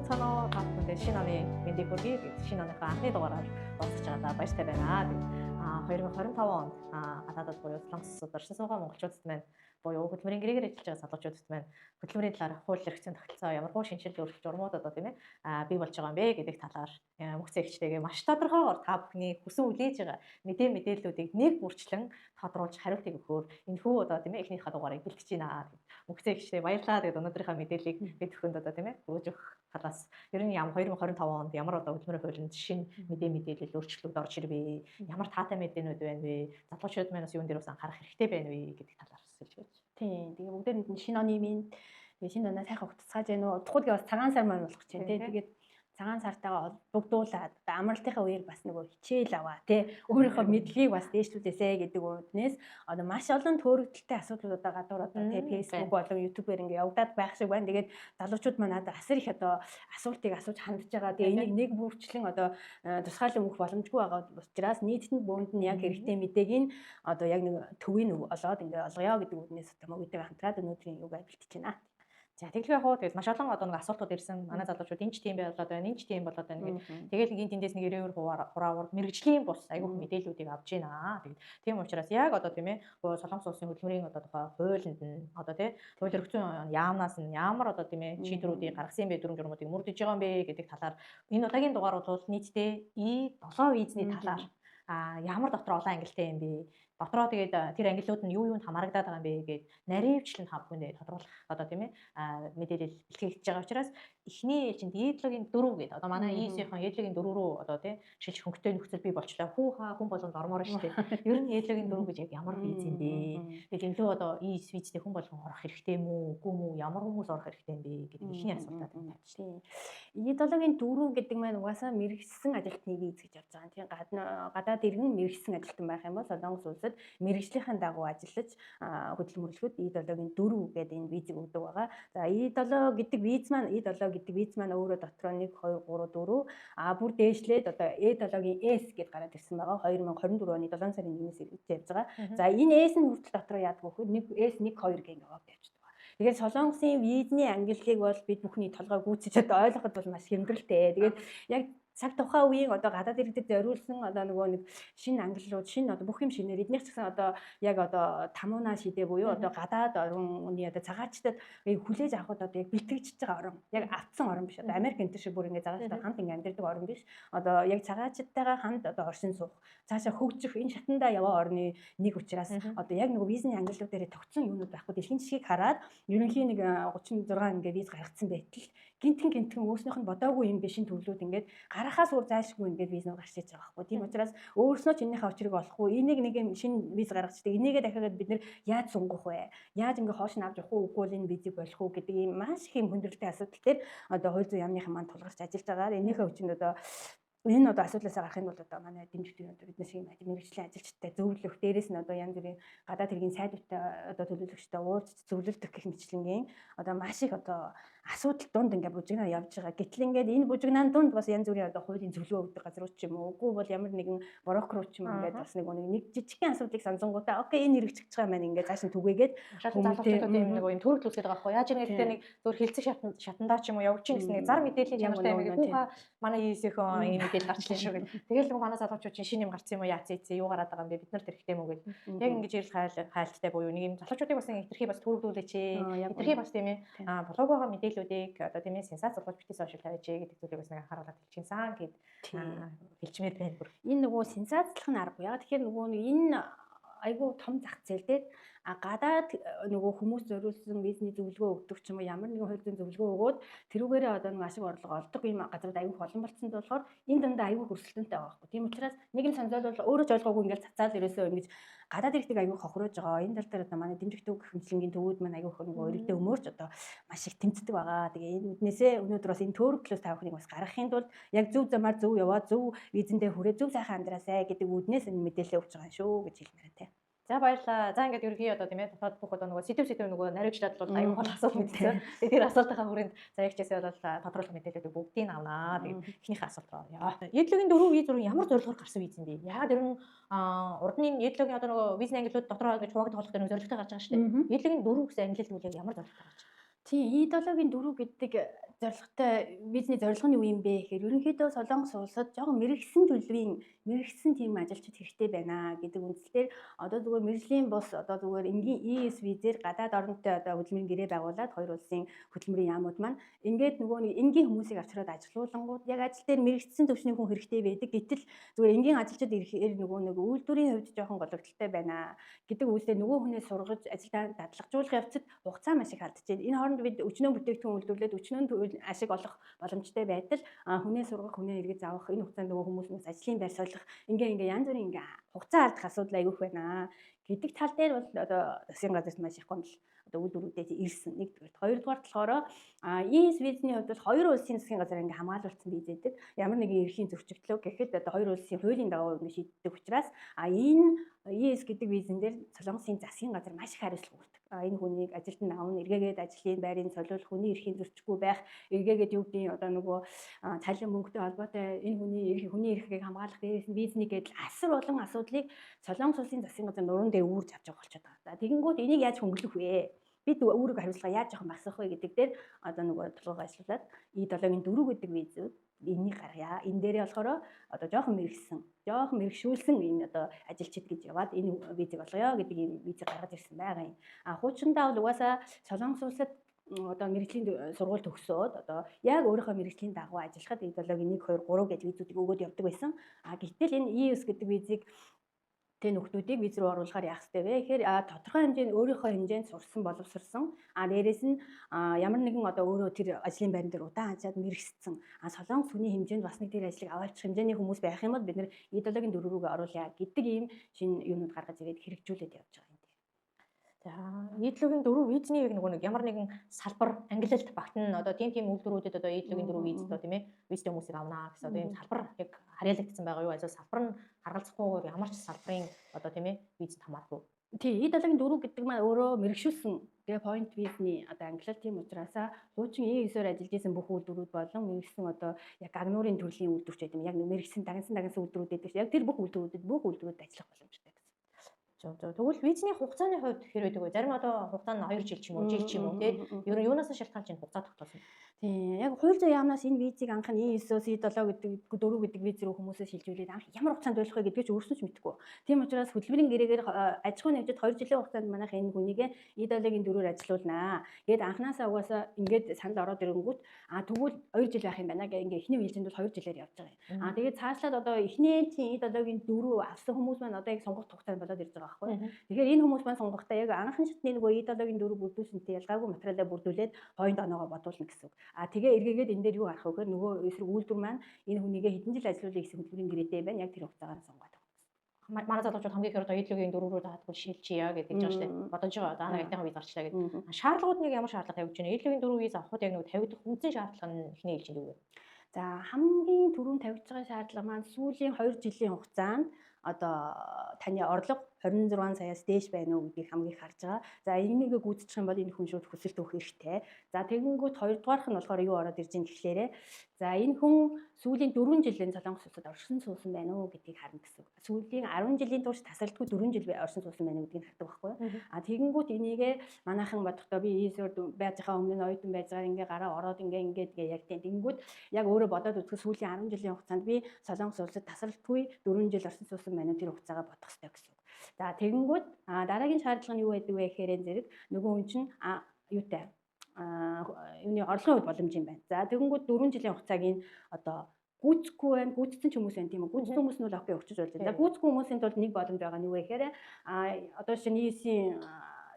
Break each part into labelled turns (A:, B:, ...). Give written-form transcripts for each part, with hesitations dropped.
A: цаанаа та бүхэнд шинэ оны мэндийг хүргэе. Шинэ оныхоо анхны дугаараар уулзч байгаадаа баяртай байна. 2025 онд гадаадд буюу Солонгосод оршин суугаа монголчуудад маань буюу хөдөлмөрийн гэрээгээр ажиллаж байгаа залуучуудад маань хөдөлмөрийн талаар хууль эрх зүйн тогтолцоо ямар хуу шинжилгээ өргөж журмууд одоо тийм ээ бий болж байгаа юм бэ гэдэг талаар мөхцөгчтэйгээ маш тодорхойгоор та бүхний хүсэн үлээж байгаа мэдээллүүдийг нэг бүрчлэн тодруулж хариултыг өгөхөөр энэхүү одоо тийм ээ эхнийхээ дугаарыг бэлтгэж байна. Мөхцөгчтэй баярлалаа. Тэгээд өнөөдрийнхөө мэдээллийг бид бүхэнд одоо тийм ээ өгж өгөх талаас ер нь 2025 онд ямар одоо хөдөлмөрийн хуулинд шинэ мэдээлэл өөрчлөлтүүд орж ирвэ? Ямар таатай мэдээнүүд байна вэ? Залуучууд маань бас юун дээр бас анхаарах хэрэгтэй байна вэ гэдэг талаар хэлж өгөөч.
B: Тийм. Тэгээ бүгдээр нь шинэ оны минь шинэ оноо сайхан ухтцааж байна уу? Удахгүй бас цагаан сар маань болох гэж байна тийм. Тэгээд цагаан сартаагаа бүгдуулаад одоо амралтынхаа үеэр бас нөгөө хичээл аваа тий өөрийнхөө мэдлэгийг бас дээшлүүлээсэ гэдэг үднээс одоо маш олон төөрөгдөлтэй асуудлууд одоо гадуур одоо тий Facebook болон YouTube-ээр ингээ явагдаад байх шиг байна. Тэгээд залуучууд маань одоо асар их одоо асуултыг асууж хандж байгаа. Тэгээ энийг нэг бүрчлэн одоо тусгаалan өгөх боломжгүй байгаа учраас нийтэд бөөнд нь яг хэрэгтэй мэдээг нь одоо яг нэг төвийг олоод ингээ олгоё гэдэг үднээс одоо мөгөдөө хамтраад өнөөдрийн юугаар бэлтэж байна.
A: За тэгэлгүй яг уу тэгэл маш олон одоо нэг асуултууд ирсэн. Манай залуучууд энэ ч тийм болоод байна, энэ ч тийм болоод байна гэдэг. Тэгэл нэг тэндээс нэг 90% хураавар мэрэгжлийн бус айгүйх мэдээллүүдийг авж байна. Тэгэл тийм учраас яг одоо тийм ээ Солонгос улсын хөдөлмөрийн одоо тухай хуулинд нь одоо тий хууль эрх зүйн яамнаас нь ямар одоо тийм ээ шийдвэрүүдийг гаргасан бэ, дүрм журмуудыг мөрдөж байгаа юм бэ гэдэг талаар энэ удаагийн дугаарууд бол нийтдээ E7 визний талаар ямар дотор олон ангилалтай юм бэ? Дотроо тэгээд тэр ангиллууд нь юу юунд хамаарагдаад байгаа юм бэ гэгээд наривчлан та бүхэнд тодруулах одоо тийм ээ мэдээлэл бэлтгэгдэж байгаа учраас эхний ээлжинд E7-гийн 4 гэдэг одоо манай E9-ийн E7-гийн 4 рүү одоо тийм шилж хөнгөтэй нөхцөл бий болчлаа. Хүн болгонд ормоор шүү дээ. Ер нь E7-гийн 4 гэж яг ямар виз юм бэ? Тэгээд илүү одоо E9 визтэй хүн болгон орох хэрэгтэй юм уу? Үгүй мүү? Ямар хүмүүс орох хэрэгтэй юм бэ гэдэг эхний асуултад байна.
B: E7-гийн 4 гэдэг маань угаасаа мэрэгсэн ажилтны виз гэж явж байгаа. Тийм гадаад иргэн мэрэгсэн ажилтан байх юм бол Солонгос улсад мэрэгжлийн дагуу ажиллаж хөдөлмөрлөхөд E7-гийн 4 гэдэг энэ визийг өгдөг байгаа. За E7 гэдэг виз маань өөрөө дотроо 1 2 3 4 бүр дээшлээд одоо E7-гийн S гэдээ гараад ирсэн байгаа. 2024 оны 7 сарын 1-ээс ирж явж байгаа. За энэ S нь хүртэл дотроо яадаг вэ гэхээр S 1 2 гэх яваад явж байгаа. Тэгээд Солонгосын визний ангиллыг бол бид бүхний толгой гүйцэж одоо ойлгоход бол маш хэмдрэлтэй. Тэгээд яг цаг тухайн үеийн одоо гадаад иргэдэд зориулсан одоо нөгөө нэг шинэ ангиллууд шинэ одоо бүх юм шинээр эднийх ч гэсэн одоо яг одоо тамуунаа шидэ буюу одоо гадаад орны одоо цагаачтад хүлээж авахд одоо яг бэлтгэж байгаа орон яг автсан орон биш одоо Америк энэ шиг бүр ингэ цагаачтад хамт ингэ амьдардаг орон биш одоо яг цагаачтайгаа хамт одоо оршин суух цаашаа хөгжих энэ шатандаа яваа орны нэг учраас одоо яг нөгөө визний ангиллууд дээр тогтсон юмнууд байхгүй дэлхийн жишгийг хараад ерөнхийн нэг 36 ингэ виз гаргацсан байтал гинтэн өөрснийх нь бодоогүй юм бишин төвлүүд ингээд гарахаас өөр заашгүй ингээд визнүүд гарч иж байгаа байхгүй. Тийм учраас өөрснөө ч энэхээ очрыг олохгүй. Энийг нэг юм шинэ виз гаргацдаг. Энийгээ дахиад бид нэр яаж сунгах вэ? Яаж ингээд хоош нь авч явах уу? Үгүй л энэ визийг болох уу гэдэг ийм маш их юм хүндрэлтэй асуудал дээр одоо хууль зүйн яамныхан маань тулгарч ажиллаж байгаа. Энийхээ хүчинд одоо энэ одоо асуудлаас гарахын бол одоо манай дэмжигчдийн одоо биднээс ийм мэргэжлийн ажилчтай зөвлөх дээрээс нь одоо янз бүрийн гадаад хэргийн сайдтай одоо төлөөлөгчтэй уулзч зөвлөлдөх гэх мэтлэнгийн одоо маш их одоо асуудал дунд ингээ бужигнаа явж байгаа. Гэтэл ингээд энэ бужигнаан дунд бас янз бүрийн одоо хуулийн зөвлөгөө өгдөг газрууд ч юм уу. Үгүй бол ямар нэгэн брокер ч юм ингээд бас нэг жижигхэн асуудлыг санзангуудаа окей энэ хэрэгжиж байгаа маань ингээд цааш нь түгээгээд
A: залуучуудад юм нэг юм төрөлд үлдээд байгаа байхгүй. Яаж юм гэдэг нэг зөвхөн хилцэх шатандаа ч юм уу явж чинь гэсэн нэг зар мэдээллийн чанартай юм гээд хүүхаа манай ийсэхөө ийм мэдээлэл гарчлаа шүү гэл. Тэгэл нэг манай залуучууд чинь шинэ юм гарсан юм уу яац юу гараад байгаа юм бэ? Бид нарт хэрэгтэй мүү гэл. Яг ингэж ирэл хайлттай буюу нэг юм залуучуудыг бас хэтэрхий бас төрөлдүүлээч. Хэтэрхий бас тийм ээ блог байгаа мэдээллүүдийг одоо тийм ээ сенсац болгож битгий сошиал тавьж гэдэг зүйлийг бас нэг анхааруулаад хэлчихсэн гэд хэлчмээр байна бүр.
B: Энэ нөгөө сенсацлах нь аргагүй. Яг тэгэхээр нөгөө нэг энэ айгүй том зах зээл дээр гадаад нөгөө хүмүүс зориулсан визний зөвлөгөө өгдөг ч юм уу ямар нэгэн хууль зүйн зөвлөгөө өгөөд тэрүүгээрээ одоо нэг ашиг орлого олдог юм газрууд айгүй олон болцсон болохоор энэ дандаа айгүй хөрсөлтөнтэй байгаа байхгүй. Тийм учраас нэг нь санджуулбал өөрөө ч ойлгоогүй ингээл цацаал ерөөсөө ингэж гадаад иргэдэг айгүй хохироож байгаа. Энэ тал дээр одоо манай дэмжигчдийн хэмжлэнгийн төвүүд маань айгүй нөгөө өргөдөө өмөрч одоо маш их тэмцдэг байгаа. Тэгээ энэ үднээсээ өнөөдөр бас энэ төөрөглөөс та бүхнийг бас гаргахын тулд яг зөв замаар зөв яваа зөв визэндээ хүрээ зөв сайхан амьдраасай гэдэг үднээс энэ мэдээлэл өгч байгаа юм шүү гэж хэлмээр байна те.
A: За баярлалаа. За ингээд ерөнхий одоо тийм ээ дотоод бүх одоо нөгөө сэдв нөгөө наривчлаад бол аюул гол асуулт мэдсэн. Тэгээд тэр асуултынхаа хүрээнд за ягчээсээ бол тодруулах мэдээлэлүүд бүгдийг авнаа. Тэгээд эхнийхээ асуулт руу яваа. Едлогийн 4 виз рүү ямар зорилгоор гарсан виз юм бэ? Яагаад ер нь урдны едлогийн одоо нөгөө визний ангиллууд дотроо гэж хуваагдах болох гэдэг зорилготой гарч байгаа шүү дээ. Едлогийн 4 гэсэн ангиллууд яг ямар зорилготой гарч байгаа?
B: Тийм, идеологийн дөрөв гэдэг зорилготой бизнес зорилго нь юу юм бэ гэхээр ерөнхийдөө Солонгос улсад жоохон мэрэгсэн төлөвийн мэрэгсэн тийм ажилчид хэрэгтэй байна гэдэг үндслээр одоо зүгээр мэрэгжлийн бус одоо зүгээр энгийн ES визээр гадаад орнтой одоо хөдөлмөрийн гэрээ байгуулад хоёр улсын хөдөлмөрийн яамууд маань ингээд нөгөө нэг энгийн хүмүүсийг авчираад ажилуулангууд яг ажил дээр мэрэгсэн төвчний хүн хэрэгтэй байдаг. Гэтэл зүгээр энгийн ажилчид ирэхээр нөгөө нэг үйлдвэрийн хувьд жоохон гологдолтой байна гэдэг үгсээр нөгөө хүнээ сургаж ажилдаа дадлагжуулах явцад хугацаа маш их алдчихэв. Энэ хооронд бид өчнөө бүтээгдэхүүн үйлдвэрлээд өчнөө ашиг олох боломжтой байтал хүнээ сургах, хүнээ эргэж авах, энэ хугацаанд нөгөө хүмүүс ажлын байр солих ингээ янз бүрийн ингээ хугацаа алдах асуудал айгүйх байна гэдэг тал дээр бол одоо засгийн газарт маш их гомдол одоо үйлдвэрүүдэд ирсэн. Нэгдүгээр. Хоёрдугаар болохоор ES визний хувьд бол хоёр улсын засгийн газар ингээ хамгаалуулсан виз гэдэг. Ямар нэгэн эрхийн зөрчигдлөө гэхэд одоо хоёр улсын хуулийн дагуу ингээ шийддэг учраас энэ ES гэдэг визэн дээр Солонгосын засгийн газар маш их хариуцлага өгдөг. Энэ хүнийг ажилд нь авна, эргээгээд ажлын байрыг солиулах, хүний эрхийн зөрчиггүй байх, эргээгээд юу гэдгийг одоо нөгөө цалин мөнгөтэй холбоотой энэ хүний эрхийг хамгаалах дээрээс нь визний гэдэл асар олон асуудлыг Солонгос улсын засгийн газар нуруунд дээр үүрж авч байгаа болчиход байгаа. За тэгэнгүүт энийг яаж хөнгөлөх вэ? Бид өөрөг хариуцлага яаж жоохон багасгах вэ гэдэг дээр одоо нөгөө толгойгоо ажиллуулад E7-гийн 4 гэдэг визүүд энийг гаргая. Энэ дээрээ болохоор одоо жоохон мэрэгшүүлсэн энэ одоо ажилчид гэж яваад энэ визийг олгоё гэдэг ийм визийг гаргаж ирсэн байгаа юм. Хуучиндаа бол угаасаа Солонгос улсад одоо мэрэгжлийн сургууль төгсөөд одоо яг өөрийнхөө мэрэгжлийн дагуу ажиллахад E7-гийн 1 2 3 гэдэг визүүдийг өгөөд явдаг байсан. Гэтэл энэ ES гэдэг визийг тэ нөхдүүдийг виз рүү оруулахаар яах ёстой вэ гэхээр тодорхой хэмжээнд өөрийнхөө хэмжээнд сурсан боловсрсан дээрээс нь ямар нэгэн одоо өөрөө тэр ажлын байран дээр удаан ажиллаад мэрэгссэн солонгос хүний хэмжээнд бас нэг тэр ажлыг аваалчих хэмжээний хүмүүс байх юм бол бид нэр идеологийн дөрвөрөөгөө оруулъя гэдэг ийм шинэ юмнууд гаргаж ирээд хэрэгжүүлээд явж байгаа юм.
A: За, идеологийн дөрөв визний яг нэг ямар нэгэн салбар ангилалт багтана одоо тийм үйлдвэрүүдэд одоо идеологийн дөрөв виз одоо тийм ээ визтэй хүмүүсийг авнаа гэсэн одоо ийм салбар яг харьяалагдсан байгаа юу? Эсвэл салбар нь харгалзахгүйгээр ямар ч салбарын одоо тийм ээ визд хамааргүй.
B: Тийм, идеологийн дөрөв гэдэг маань өөрөө мэрэгшүүлсэн тэгээ point визний одоо ангилал тийм учраас хуучин E9-оор ажиллаж исэн бүх үйлдвэрүүд болон мэрэгсэн одоо яг агнуурын төрлийн үйлдвэрч гэдэг юм яг мэрэгсэн дагнсан үйлдвэрүүд гэдэг чинь яг тэр бүх үйлдвэрүүдэд ажиллах боломжтой.
A: Тэгвэл визний хугацааны хувьд хэр байдаг вэ? Зарим одоо хугацаа нь 2 жил ч юм уу, жил ч юм уу тий. Ер нь юунаас шалтгаалж энэ хугацаа тогтоосон?
B: Тийм, яг хууль зүйн яамнаас энэ визийг анх нь E9-оос E7 гэдэг 4 гэдэг виз рүү хүмүүсээс шилжүүлээд анх ямар хугацаанд болох вэ гэдгийг ч өөрсдөө ч мэдэхгүй. Тийм учраас хөдөлмөрийн гэрээгээр аж ахуйн нэгжид 2 жилийн хугацаанд манайх энэ хүнийг E7-гийн 4-оор ажилуулнаа. Гээд анханасаа угаасаа ингээд санал ороод ирэнгүүт тэгвэл 2 жил байх юм байна гэх ингээ эхний үеийнжинд бол 2 жилээр явж байгаа юм. Тэгээд цаашлаад одоо эхний E7-гийн 4 авсан хүмүүс маань одоо яг сонгох хугацаанд болоод ирж байгаа байхгүй. Тэгэхээр энэ хүмүүс маань сонгохдоо яг анхны шатны нөгөө E7-гийн 4 бүрдүүлсэнтэй ялгаагүй материалаа бүрдүүлээд point оноогоо бодуулна гэсэн үг. Тэгээ эргээгээд энэ дээр юу гарах вэ гэхээр нөгөө эсрэг үйлдвэр маань энэ хүнийгээ хэдэн жил ажилуулъя гэсэн хөдөлмөрийн гэрээтэй байна. Яг тэр хугацаагаар сонгоод байгаа.
A: Манай залуучууд хамгийн ихээр одоо идеологийн 4 рүү даатгүй шилжийе гэдэг жааш тэ бодож байгаа. Одоо анагийнхаа виз гарчлаа гэдэг. Шаардлагууд нэг ямар шаардлага тавьж байна? Идеологийн 4 виз авахд яг нэг тавигдах үндсэн шаардлага нь эхний ээлжинд юу вэ?
B: За хамгийн түрүүнд тавьж байгаа шаардлага маань сүүлийн 2 жилийн хугацаанд одоо таны орлого 26 саяас дээш байна уу гэдгийг хамгийн их харж байгаа. За энийг гүйцэтгэх юм бол энэ хүн шууд хүсэлт өгөх хэрэгтэй. За тэгэнгүүт хоёрдугаарх нь болохоор юу ороод ирж ийн гэхлээрээ за энэ хүн сүүлийн 4 жилийн Солонгос улсад оршин суусан байна уу гэдгийг харна гэсэн. Сүүлийн 10 жилийн турш тасралтгүй 4 жил оршин суусан байна уу гэдгийг хардаг байхгүй. Тэгэнгүүт энийгээ манайхан бодохдоо би ийсээр байж байгаа өмнө нь оюутан байж байгаа ингээ гараа ороод ингээд яг тийм. Тэгэнгүүт яг өөрөө бодоод үзэх сүүлийн 10 жилийн хугацаанд би Солонгос улсад тасралтгүй 4 жил оршин суусан байна уу тэр хугацаагаа бодох хэрэгтэй гэсэн. За тэгэнгүүт дараагийн шаардлага нь юу байдаг вэ гэхээр энэ зэрэг нөгөө хүн чинь юутай юуны орлогын хувьд боломж юм байна. За тэгэнгүүт 4 жилийн хугацааг нь одоо гүйцэхгүй байна, гүйцсэн ч хүмүүс байна тийм үү. Гүйцсэн хүмүүс нь бол окей өгчөж болж байна. За гүйцэхгүй хүмүүсийн тулд нэг боломж байгаа нь юу вэ гэхээр одоо шинэ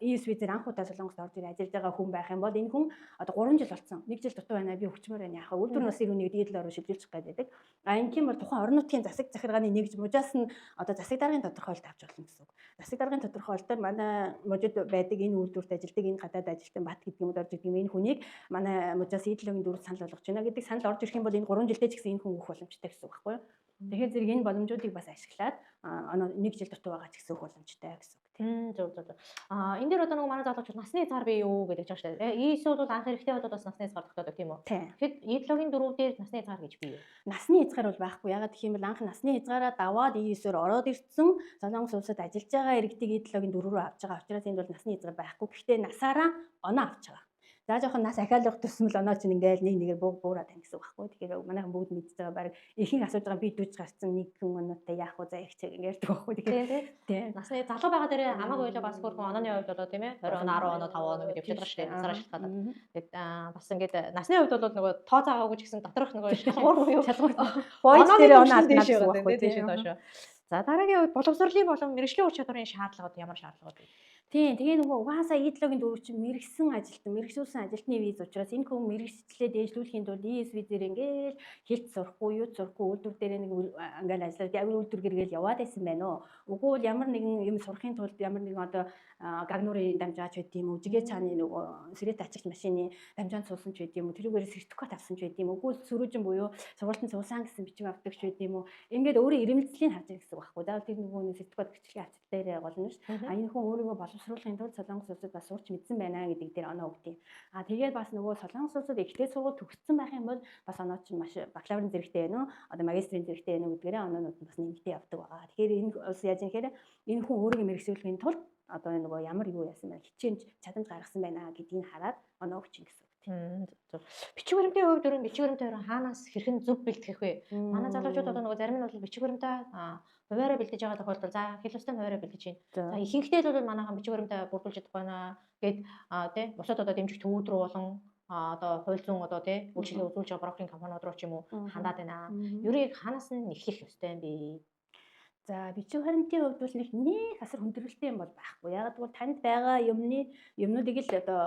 B: ES визээр анх удаа Солонгост орж ирээд ажиллаж байгаа хүн байх юм бол энэ хүн одоо 3 жил болсон. 1 жил дутуу байна. Би өгчмөр байна. Яхаа үйлдвэр нас ирүүнийг дийдлээр шилжүүлчих гэдэг. Ингийн бол тухайн орон нутгийн засаг захиргааны нэгж мужаас нь одоо засаг даргын тодорхойлолт авч болно гэсэн үг. Засаг даргын тодорхойлолтоор манай мужид байдаг энэ үйлдвэрт ажилладаг энэ гадаад ажилтан бат гэдэг юм орж ирдэг юм. Энэ хүнийг манай мужаас идеологийн дөрөв санал болгож байна гэдэг санал орж ирэх юм бол энэ 3 жилдээ ч гэсэн энэ хүн өгөх боломжтой гэсэн үг байхгүй юу? Тэгэхээр зэрэг энэ боломжуудыг бас ашиглаад 1 жил дутуу байгаа ч гэсэн өгөх боломжтой гэсэн үг.
A: Зөв. Энэ дээр одоо нэг манай залуучууд насны цаар бий юу гэдэг жааш та. Ийсүүд бол анх хэрэгтэй бодоод бас насны цаар тогтоодог тийм үү? Тэгэхэд идеологийн 4 дээр насны цаар гэж бий юу?
B: Насны хязгаар бол байхгүй. Ягаад гэх юм бол анх насны хязгаараа даваад ийсээр ороод ирсэн Солонгос улсад ажиллаж байгаа иргэдийг идеологийн 4 рүү авч байгаа учраас энд бол насны хязгаар байхгүй. Гэхдээ насаараа оноо авч байгаа. За жоохон нас ахиалах төсмөл оноо чинь ингээл нэгээр буураад тань гэсэн үг байхгүй. Тэгэхээр манайхан бүгд мэдж байгаа баг ихэнх асууж байгаа би дүүж гарцсан нэг хүн өнөөтэй яах вэ за их чиг ярьдаг байхгүй. Тэгэхээр
A: тийм. Насны залуу байгаа дээрээ хамаагүй байлаа бас хөрхөн онооны хувьд болоо тийм ээ 20 оноо 10 оноо 5 оноо гэж явж байгаа шүү дээ. Сараа шалтгаалаад. Тэгээд бас ингээд насны хувьд бол нөгөө тоо цаагаагүй ч гэсэн доторх нөгөө шалгуур юу
B: бойд дээр оноо алдаж
A: байгаа тийм доош. За дараагийн хувьд боловсролын болон мэргэжлийн ур чадварын шаардлагууд ямар шаардлагууд вэ?
B: Тийм. Тэгээ нөгөө угаасаа идэлгийн дөрөв чинь мэрэгсэн ажилтан, мэрэгшүүлсэн ажилтны виз учраас энэ хүн мэрэгчлээ дээшлүүлэхийн тулд ES визээр ингээл хэлт сурахгүй, юу сурахгүй үйлдвэр дээр нэг ингээл ажиллаад авир үйлдвэр гэргээл яваад байсан байна уу? Үгүй бол ямар нэгэн юм сурахын тулд ямар нэгэн одоо гагнуурын дамжаач байд юм уу? Жигээ цааны нөгөө сэрэт ачигч машины дамжаанд суусан ч байд юм уу? Тэрүүгээр сертификат авсан ч байд юм уу? Үгүй сөрөжин буюу сургалтын суусан гэсэн бичиг авдаг ч байд юм уу? Ингээд өөрөө ирэмэлцлийн харж байгаа гэсэн үг байхгүй. Заавал тэр нөгөө сертификат бичлэгийн ачаал дээр болно ш. Энэ хүн өөрийгөө боловсруулахын тулд Солонгос улсад бас сурч мэдсэн байна гэдэг дээр оноо өгдөг. Тэгээд бас нөгөө Солонгос улсад ихтэй сургууль төгссөн байх юм бол бас оноо чинь маш бакалаврын зэрэгтэй байна уу? Одоо магистрийн зэрэгтэй байна уу гэдгээрээ оноонууд нь бас нэмэгдээ явдаг байгаа. Тэгэхээр энэ улс яаж юм хэрэг энэ хүн өөрийгөө мэргэжүүлэхийн тулд одоо нөгөө ямар юу яасан байна хичээнж чадамж гаргасан байна гэдгийг хараад оноо өгч гэсэн.
A: Бичиг баримтын хувьд өрн бичиг баримтын өрн хаанаас хэрхэн зөв бэлтгэх вэ? Манай залуучууд одоо нөгөө зарим нь бол бичиг баримтаа хуваараа бэлдэж байгаа тохиолдолд за хэл устай хуваараа бэлдэж байна. За ихэнхдээ бол манайхан бичиг баримтаа бүрдүүлж чадах байна гэд тий бусад одоо дэмжих төвүүд рүү болон одоо хууль зүйн одоо тий үйлчлэгээ үзүүлж байгаа брокерийн компаниуд руу ч юм уу хандаад байна. Ерөөг хаанаас нь эхлэх ёстой юм бэ?
B: За бичиг баримтын хувьд бол нэг асар хүндрэлтэй юм бол байхгүй. Яг бол танд байгаа юмнуудыг л одоо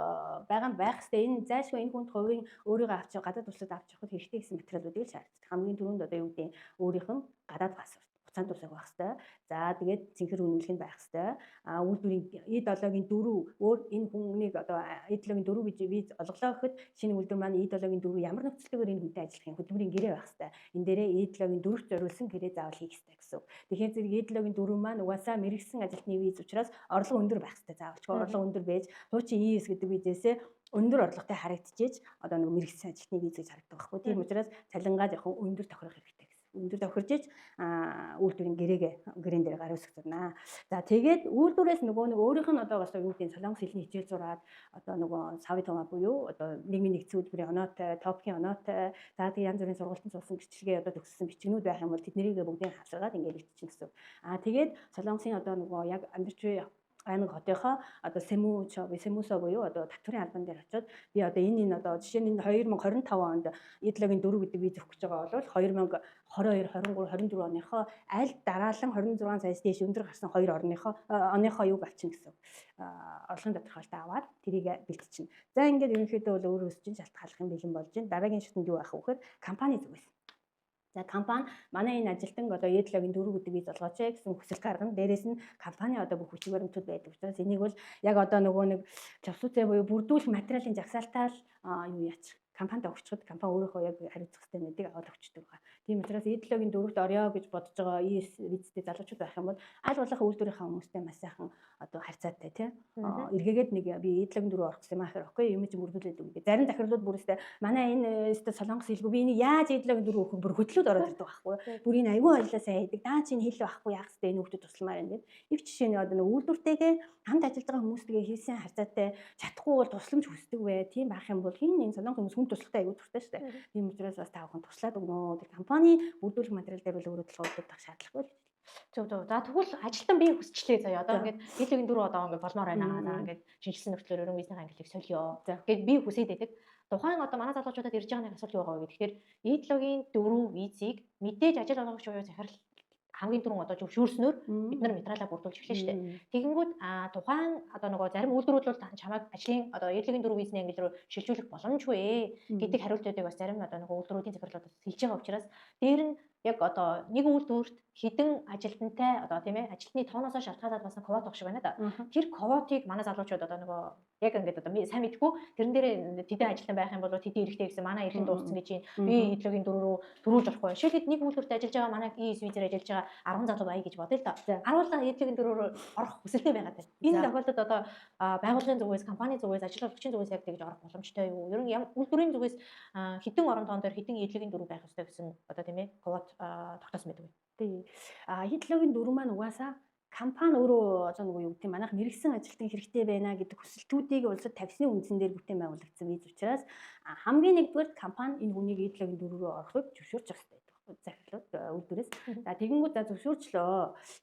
B: байгаа нь байх хэвээр энэ зайлшгүй энэ хүнд хувийн өөрийгөө авч гадаад улсад авч явахд хэрэгтэй гэсэн материалуудыг л шаарддаг. Хамгийн түрүүнд одоо юу гэдэг өөрийнх нь гадаад паспорт хугацаанд усаг байх хэвээр. За тэгээд цэнхэр үнэмлэх нь байх хэвээр. Үйлдвэрийн E7-гийн 4 өөр энэ хүнийг одоо E7-гийн 4 гэж виз олголоо гэхэд шинэ үйлдвэр маань E7-гийн 4 ямар нөхцөлөөр энэ хүнтэй ажиллах юм хөдөлмөрийн гэрээ байх хэвээр. Энэ дээрээ E7-гийн 4-т зориулсан гэрээ заавал хийх хэвээр гэсэн. Тэгэхээр зэрэг E7-гийн 4 маань угаасаа мэрэгсэн ажилтны виз учраас орлого өндөр байх хэвээр. Заавалчгүй орлого өндөр байж хуучин ES гэдэг визээсээ өндөр орлоготой харагдчихэж одоо нэг мэрэгсэн ажилтны виз гэж харагддаг байхгүй. Тийм учраас цалингаа жоохон өндөр тохирох хэрэгтэй. Өндөр тохирж үйлдвэрийн гэрээн дээр гар үсгэж байна. За тэгээд үйлдвэрээс нөгөө нэг өөрийнх нь одоо бас юу гэдэг солонгос хэлний хичээл зураад одоо нөгөө савитома буюу одоо нийгмийн нэгдсэн үйлдвэрийн оноотой, топхийн оноотой, за тэгээд янз бүрийн сургалтын цусан гэрчлэгээ одоо төгссөн бичгнүүд байх юм бол тэднийг бүгдийг хавсаргаад ингээд биччихсэн гэсэн. Тэгээд солонгосын одоо нөгөө яг амьдарч аймаг хотынхоо одоо Сэмүсо буюу одоо татврын албан дээр очиод би одоо энэ одоо жишээ нь 2025 онд E7-гийн 4 гэдэг виз өгөх гэж байгаа бол 2022, 23, 24 оныхоо аль дараалан 26 саяас дээш өндөр гарсан 2 оныхоо юг авчин гэсэн. Орлогын тодорхойлолтоо аваад тэрийг бэлтчихнэ. За ингээд ерөнхийдөө бол өөрөө өсч шалтгааллах юм бэлэн болж байна. Дараагийн шатнд юу байх вэ гэхээр компани зүгээс. За компани манай энэ ажилтан одоо E7-гийн 4 гэдэг виз олгооч гэсэн хүсэл гаргана. Дээрээс нь компани одоо бүх бичиг баримтууд байдаг учраас энийг бол яг одоо нөгөө нэг чавсууцээ буюу бүрдүүлэх материалын жагсаалтаа л юу яач компанид өгчхөд компани өөрийнхөө яг хариуцах хэрэгтэй мэдгийг аваад өгчдөг байгаа. Тийм учраас E7-гийн 4-т орё гэж бодож байгаа ES визтэй залуучууд байх юм бол аль болох үйлдвэрийнхаа хүмүүстэй маш сайхан одоо харьцаатай тий. Эргээгээд нэг би E7-гийн 4 орох гэсэн юм ахэр окей юм чи бүрдүүлээд үгүй. Зарим захирлууд бүрээсээ манай энэ өстө солонгос хэлгүй би энийг яаж E7-гийн 4 өгөх бүр хөдлөөд ороод ирдэг байхгүй. Бүр энэ аюун ажиллаа сайн хийдэг. Даа чи хэл байхгүй яах хэвээр энэ хүмүүс тусламаар энэ. Их жишээ нь одоо нэг үйлдвэртэйгээ хамт ажиллаж байгаа хүмүүстэйгээ хийсэн харьцаатай чадахгүй бол тусламж хүсдэг вэ. Тийм байх юм бол хин энэ солонгос хүмүүс хүн тусалтай аюу дуртай шүү дээ. Тийм учраас бас та бүхэн туслаад өгнө. Тэр компани бүрдүүлэх материал дээр бол өөрөө төлөвлөлтөд шаардлагагүй л.
A: Зөв. За тэгвэл ажилтан бие хүсчлээ заяа. Одоо ингээд E7-гийн 4 одоо ингээд болмоор байна. За ингээд шинжилсэн нөхцөлөөр өрөн визний ангиллыг солио. Ингээд бие хүсээд байдаг. Тухайн одоо манай залуучуудад ирж байгаа нэг асуулт юу байгаа вэ гэхээр E7-гийн 4 визийг мэдээж ажил олгогч буюу захирал хамгийн түрүүн одоо зөвшөөрснөөр бид нар материалаа бүрдүүлж эхлэв шүү дээ. Тэгэнгүүт тухайн одоо нөгөө зарим үйлдвэрүүд бол чамайг ажлын одоо E7-гийн 4 визний ангил руу шилжүүлэх боломжгүй гэдэг хариултуудыг бас зарим одоо нөгөө үйлдвэрүүдийн захирлуудад хэлж байгаа учраас дээр нь яг одоо нэг үйлдвэрт хэдэн ажилтнтай одоо тийм ээ ажилтны тооноосоо шалтгаалаад басан квот багш байна да. Тэр квотыг манай залуучууд одоо нөгөө яг ингээд одоо сайн мэдгүй тэрэн дээр тэдэн ажилтан байх юм бол тэдэн эрэхтэй гэсэн манай эрхэн дууссан гэж би E7-гийн 4 рүү төрүүлж болохгүй. Шилхэд нэг үйлдвэрт ажиллаж байгаа манай ES визээр ажиллаж байгаа 10 залуу бая гэж бодъё л доо. 10 E7-гийн 4 рүү орох хүсэлтэй байгаад байна. Энэ тохиолдолд одоо байгууллагын зүгээс, компани зүгээс, ажил олгогчийн зүгээс яг тэгж орох боломжтой юу? Ер нь үйлдвэрийн зүгээс хэдэн орон тоон дээр хэдэн E7-гийн 4 байх ёстой гэсэн одоо тийм ээ квот тогтоосон байдаг.
B: Тий. E7-гийн 4 маань угаасаа компани өөрөө одоо нөгөө юу гэдэг манайх мэрэгсэн ажилтан хэрэгтэй байна гэдэг хүсэлтүүдийг улсад тавьсны үндсэн дээр бүтээн байгуулагдсан виз учраас хамгийн нэгдүгээр компани энэ хүнийг Eid-Login 4 рүү орохыг зөвшөөрч байгаа хэрэгтэй захирлууд үйлдвэрээс. За тэгэнгүүт за зөвшөөрчлөө.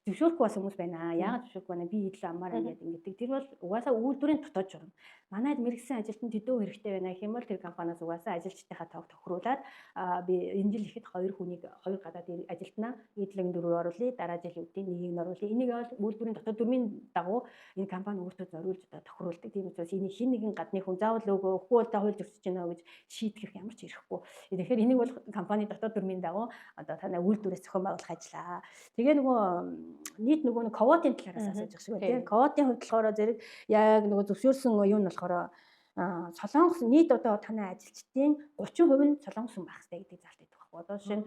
B: Зөвшөөрөхгүй бас хүмүүс байна. Яагаад зөвшөөрөхгүй байна? Би Eid-Login амаар ингээд ингэдэг. Тэр бол угаасаа үйлдвэрийн дотоод журам. Манайд мэрэгсэн ажилтнууд төдөө хэрэгтэй байна гэх юм бол тэр компаниас угаасаа ажилчдынхаа тоог тохируулаад би энэ жил ихэд 2 гадаад ажилтнаа Eid-Login 4-өөр оруулъя. Дараа жил үеийн нэгийг нь оруулъя. Энийг бол үйлдвэрийн дотоод дүрмийн дагуу энэ компани өөртөө зориулж тохируулдаг. Тийм учраас энийг хин нэгэн гадны хүн заавал өгөхгүй бол та хууль зөрчиж байна гэж шийтгэх ямар ч ирэхгүй. Тэгэхээр энийг бол компани дотоод дүрмийн дагуу одоо танай үйлдвэрээс зохион байгуулах ажиллаа. Тэгээ нөгөө нийт нөгөө ковотын талаараас асууж байгаа шүү дээ. Ковотын хувьд болохоор зэрэг яг нөгөө зөвшөөрсөн юу нь болохоор Солонгос нийт одоо танай ажилчдын 30% нь солонгос хүн байх хэрэгтэй гэдэг заалт байдаг байхгүй. Одоо жишээ нь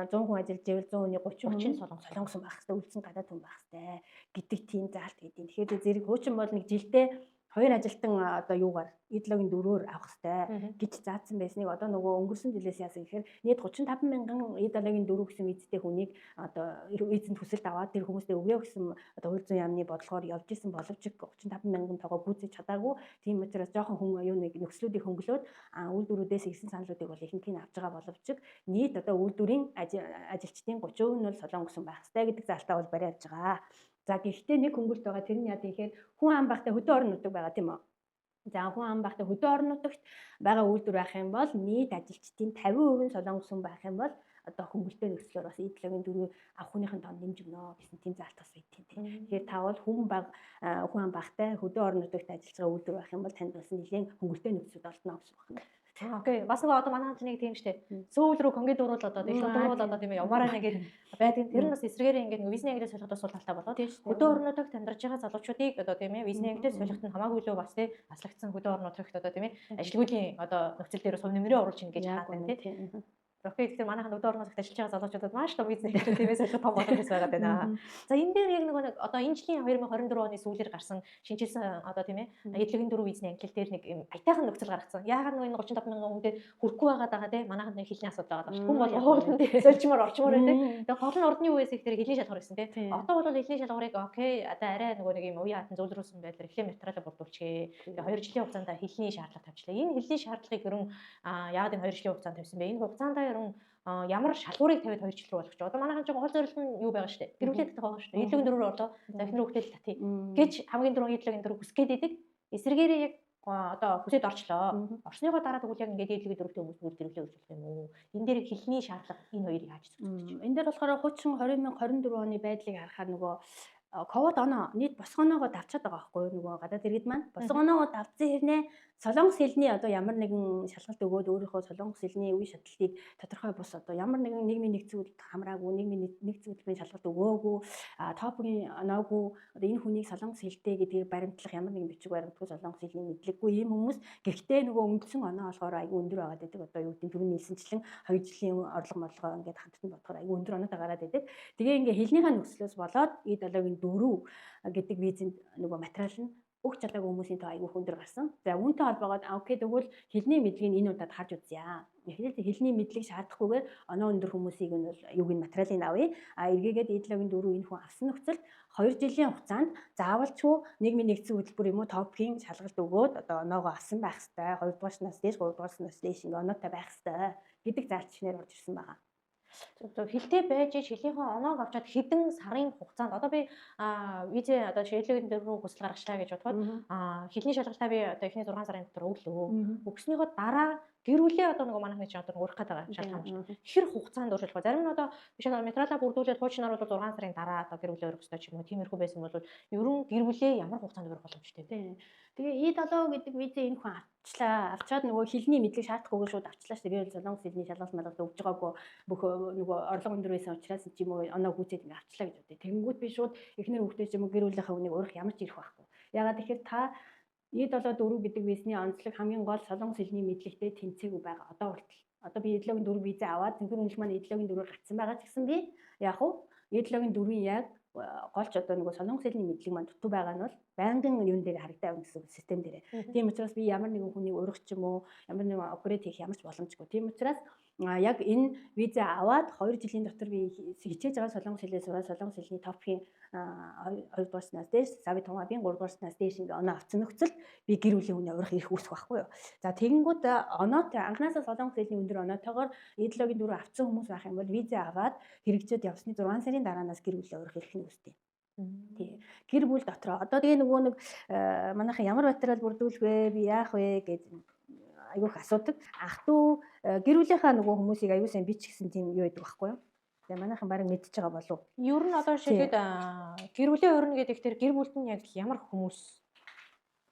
B: 100 хүн ажиллаж ивэл 100 хүний 30% нь солонгос хүн байх хэрэгтэй, үлдсэн гадаад хүн байх хэрэгтэй гэдэг тийм заалт гэдэг. Тэгэхээр зэрэг хуучин бол нэг жилдээ 2 ажилтан одоо юугаар Eid-Login 4-өөр авах хэрэгтэй гэж заасан байсныг одоо нөгөө өнгөрсөн жилээс яасан гэхээр нийт 35 мянган Eid-Login 4 гэсэн визтэй хүнийг одоо эзэнт хүсэлт аваад тэр хүмүүстээ өгөө гэсэн одоо хууль зүйн яамны бодлогоор явж исэн боловч 35 мянган тоогоо гүйцэж чадаагүй. Тийм учраас жоохон хүн юу нэг нөхцлүүдийг хөнгөлөөд үйлдвэрүүдээс ирсэн саналуудыг бол ихэнх нь авч байгаа боловч нийт одоо үйлдвэрийн ажилчдын 30% нь бол солонгос хүн байх хэрэгтэй гэдэг заалтаа бол бариад байгаа. За гэхдээ нэг хөнгөлт байгаа тэр нь яа гэхээр хүн ам байхдаа хөдөө орон нутаг байгаа тийм үү. За хүн ам байхдаа хөдөө орон нутагт байгаа үйлдвэр байх юм бол нийт ажилчдын 50% нь солонгос хүн байх юм бол одоо хөнгөлтөө нөхцлөөр бас Eid-Login 4 авах хүнийхэн тоон нэмж өгнө гэсэн тийм заалт бас байт тийм. Тэгэхээр та бол хүн ам байхдаа хөдөө орон нутагт ажиллаж байгаа үйлдвэр байх юм бол танд бас нэлийн хөнгөлтөө нөхцөл олдно гэсэн байна.
A: Окей. Бас нөгөө одоо манай хамт нэг тийм штэ. Сөүл рүү конги дууруулаад одоо дэлгүүр дууруулаад одоо тийм яваараа нэгээд байдаг. Тэр нь бас эсрэгээр ингээд нөгөө визний ангилал солиход сул талтай болоод хөдөө орнуудад амьдарч байгаа залуучуудыг одоо тийм ээ визний ангилал солиход нь хамаагүй лөө бас тийм аслагдсан хөдөө орнуудад одоо тийм ээ ажилгүйдийн одоо нөхцөл дээр сум нэмрээ оруулж ийн гэж хаад байна тийм. Окей. Тэгэхээр манайхан хөдөө орнуудад ажиллаж байгаа залуучуудад маш том визний ангилал тийм ээ солих том боломж байгаа байна. За энэ дээр яг нөгөө одоо энэ жилийн 2024 оны сүүлээр гарсан шинжилсэн одоо тийм ээ Eid-Login 4 визний ангилал дээр нэг аятайхан нөхцөл гаргацсан. Яагаад нөгөө 35 мянган хүнтэй хүрэхгүй байгаа тийм манайхан нэг хэлний асуудал байгаа даа. Хүн бол хуулинд сольжмоор орчмоор тийм. Тэгээ гол нь ордны үеэс их тэр хэлний шалгуур гэсэн тийм. Одоо бол хэлний шалгуурыг окей одоо арай нөгөө нэг юм уян хатан зөвлөрүүлсэн байдлаар эхлээ материалаа бүрдүүлчихээ. Тэгээ 2 жилийн хугацаанд хэлний шаардлага тавьчлаа. Энэ хэлний шаардлагыг ерөн яагаад энэ 2 жилийн хугацаанд тавьсан бэ? Энэ хугацаанд ерөн ямар шалгуурыг тавиад 2 жил рүү болгоч. Одоо манайхан ч гол зорилго нь юу байгаа шүү дээ. Гэрүүлээд байгаа шүү дээ. Eid-Login 4-өөр орлоо. За эхнэр хүүхдээ л татъя гэж хамгийн түрүүн Eid-Login 4 хүсгээд идэг. Эсвэргээрээ яг одоо хүсээд орчлоо. Орсныхоо дараа тэгвэл яг ингээд Eid-Login 4-тэй хүмүүс бүр гэрүүлээ үргэлжлэх юм уу? Энэ дээр хэлний шаардлага энэ хоёрыг яаж зөвшөөрч байна?
B: Энэ дээр болохоор хуучин 2024 оны байдлыг харахаар нөгөө ковод оноо нийт босгоноогоо давчаад байгаа байхгүй нөгөө гадаад иргэд маань босгоноогоо давцсан хэрнээ солонгос хэлний одоо ямар нэгэн шалгалт өгөөд өөрийнхөө солонгос хэлний үе шатлалыг тодорхой бус одоо ямар нэгэн нийгмийн нэгц зүйлд хамраагүй нийгмийн нэгц зүйлийн шалгалт өгөөгүй топгийн оноогүй одоо энэ хүнийг солонгос хэлтэй гэдгийг баримтлах ямар нэгэн бичиг баримтгүй солонгос хэлний мэдлэггүй ийм хүмүүс гэхдээ нөгөө өнгөрсөн оноо болохоор айгүй өндөр байгаад байдаг одоо юу гэдэг түрүүний хэлсэнчлэн 2 жилийн орлого морлогоо ингээд хамтдан бодохоор айгүй өндөр оноотой гараад байдаг. Тэгээ ингээ хэлнийхээ нөхцлөөс болоод Eid-Login 4 гэдэг визэнд нөгөө материал нь өгч чадаагүй хүмүүсийн тоо айгүй өндөр гарсан. За үүнтэй холбоогод окей тэгвэл хэлний мэдлэгийг энэ удаад харж үзье. Хэлний мэдлэг шаардахгүйгээр оноо өндөр хүмүүсийг нь бол юуг нь материалыг авъя. Эргээгээд Eid-Login 4 энэ хүн авсан нөхцөлд 2 жилийн хугацаанд заавалчгүй нийгмийн нэгдсэн хөтөлбөр юм уу топгийн шалгалт өгөөд одоо оноогоо авсан байх хэрэгтэй. 2 дугаар сараас дээш 3 дугаар сараас дээш ингээ оноотой байх хэрэгтэй гэдэг залтчнэр орж ирсэн байгаа.
A: Хилтэй байж хилийнхээ оноог авчаад хэдэн сарын хугацаанд одоо би визээ одоо Eid-Login 4 рүү хүсэл гаргачлаа гэж бодоход хилний шалгалтаа би одоо эхний 6 сарын дотор өглөө. Өгснийхөө дараа гэрүүлээ одоо нөгөө манайхны чинь одоо урах гэдэг шалтгаан. Хэр хугацаанд өөрчлөх вэ? Зарим нь одоо биш материалаа бүрдүүлээд хуучнаар бол 6 сарын дараа одоо гэрүүлээ өрөх ёстой ч юм уу. Тиймэрхүү байсан бол ерөн гэрүүлээ ямар хугацаанд өрөх боломжтой вэ?
B: Тэгээ Eid-Login гэдэг визээ энэ хүн авчлаа. Авчаад нөгөө хэлний мэдлэг шаардахгүйгээр шууд авчлаа шүү дээ. Би бол солонгос хэлний шалгалт малгалт өгж байгаагүй бүх нөгөө орлого өндөр байсан учраас ч юм уу оноо гүйцээд ингээ авчлаа гэж бодъё. Тэнгүүд би шууд эхнэр хүүхдээ ч юм уу гэр бүлийнхээ үнийг урах ямар ч ирэх байхгүй. Ягаад тэгэхээр та Eid-Login 4 гэдэг визний онцлог хамгийн гол солонгос хэлний мэдлэгтэй тэнцээгүй байгаа. Одоо хүртэл. Одоо би Eid-Login 4 визээ аваад зөвхөн үнэлэх маань Eid-Login 4-ээр гацсан байгаа ч гэсэн би яг уу Eid-Login 4-ийн яг голч одоо нөгөө солонгос хэлний мэдлэг маань дутуу байгаа нь бол байнгын юун дээр харагдаа байна гэсэн систем дээр. Тийм учраас би ямар нэгэн хүнийг урих ч юм уу, ямар нэгэн апгрейд хийх ямар ч боломжгүй. Тийм учраас яг энэ виза аваад 2 жилийн дотор би хичээж байгаа солонгос хэлээ сураад солонгос хэлний TOEFL-ийн 2 дугаар снаас дээш, SAVI Tongva-ийн 3 дугаар снаас дээш ингээ оноо авсан нөхцөл би гэр бүлийн хүний урих ирэх үүсэх байхгүй юу. За тэгэнгүүт оноотой анхнаасаа солонгос хэлний өндөр оноотойгоор идеологийн дөрөв авсан хүмүүс байх юм бол виза аваад хэрэгжээд явсны 6 сарын дараанаас гэр бүлээ урих ирэх нь үстэй. Тий. Гэр бүл дотроо одоо тэгээ нөгөө нэг манайхан ямар материал бүрдүүлэх вэ? Би яах вэ гэж айгүйх асуудаг. Ах トゥ гэр бүлийнхаа нөгөө хүмүүсийг аюу сайн бичсэн тийм юу байдаг байхгүй юу? Тэгээ манайхан барыг мэдчихэж байгаа болов.
A: Ер нь одоо шидэд гэр бүлийн өрнө гэдэг тэр гэр бүлд нь яг ямар хүмүүс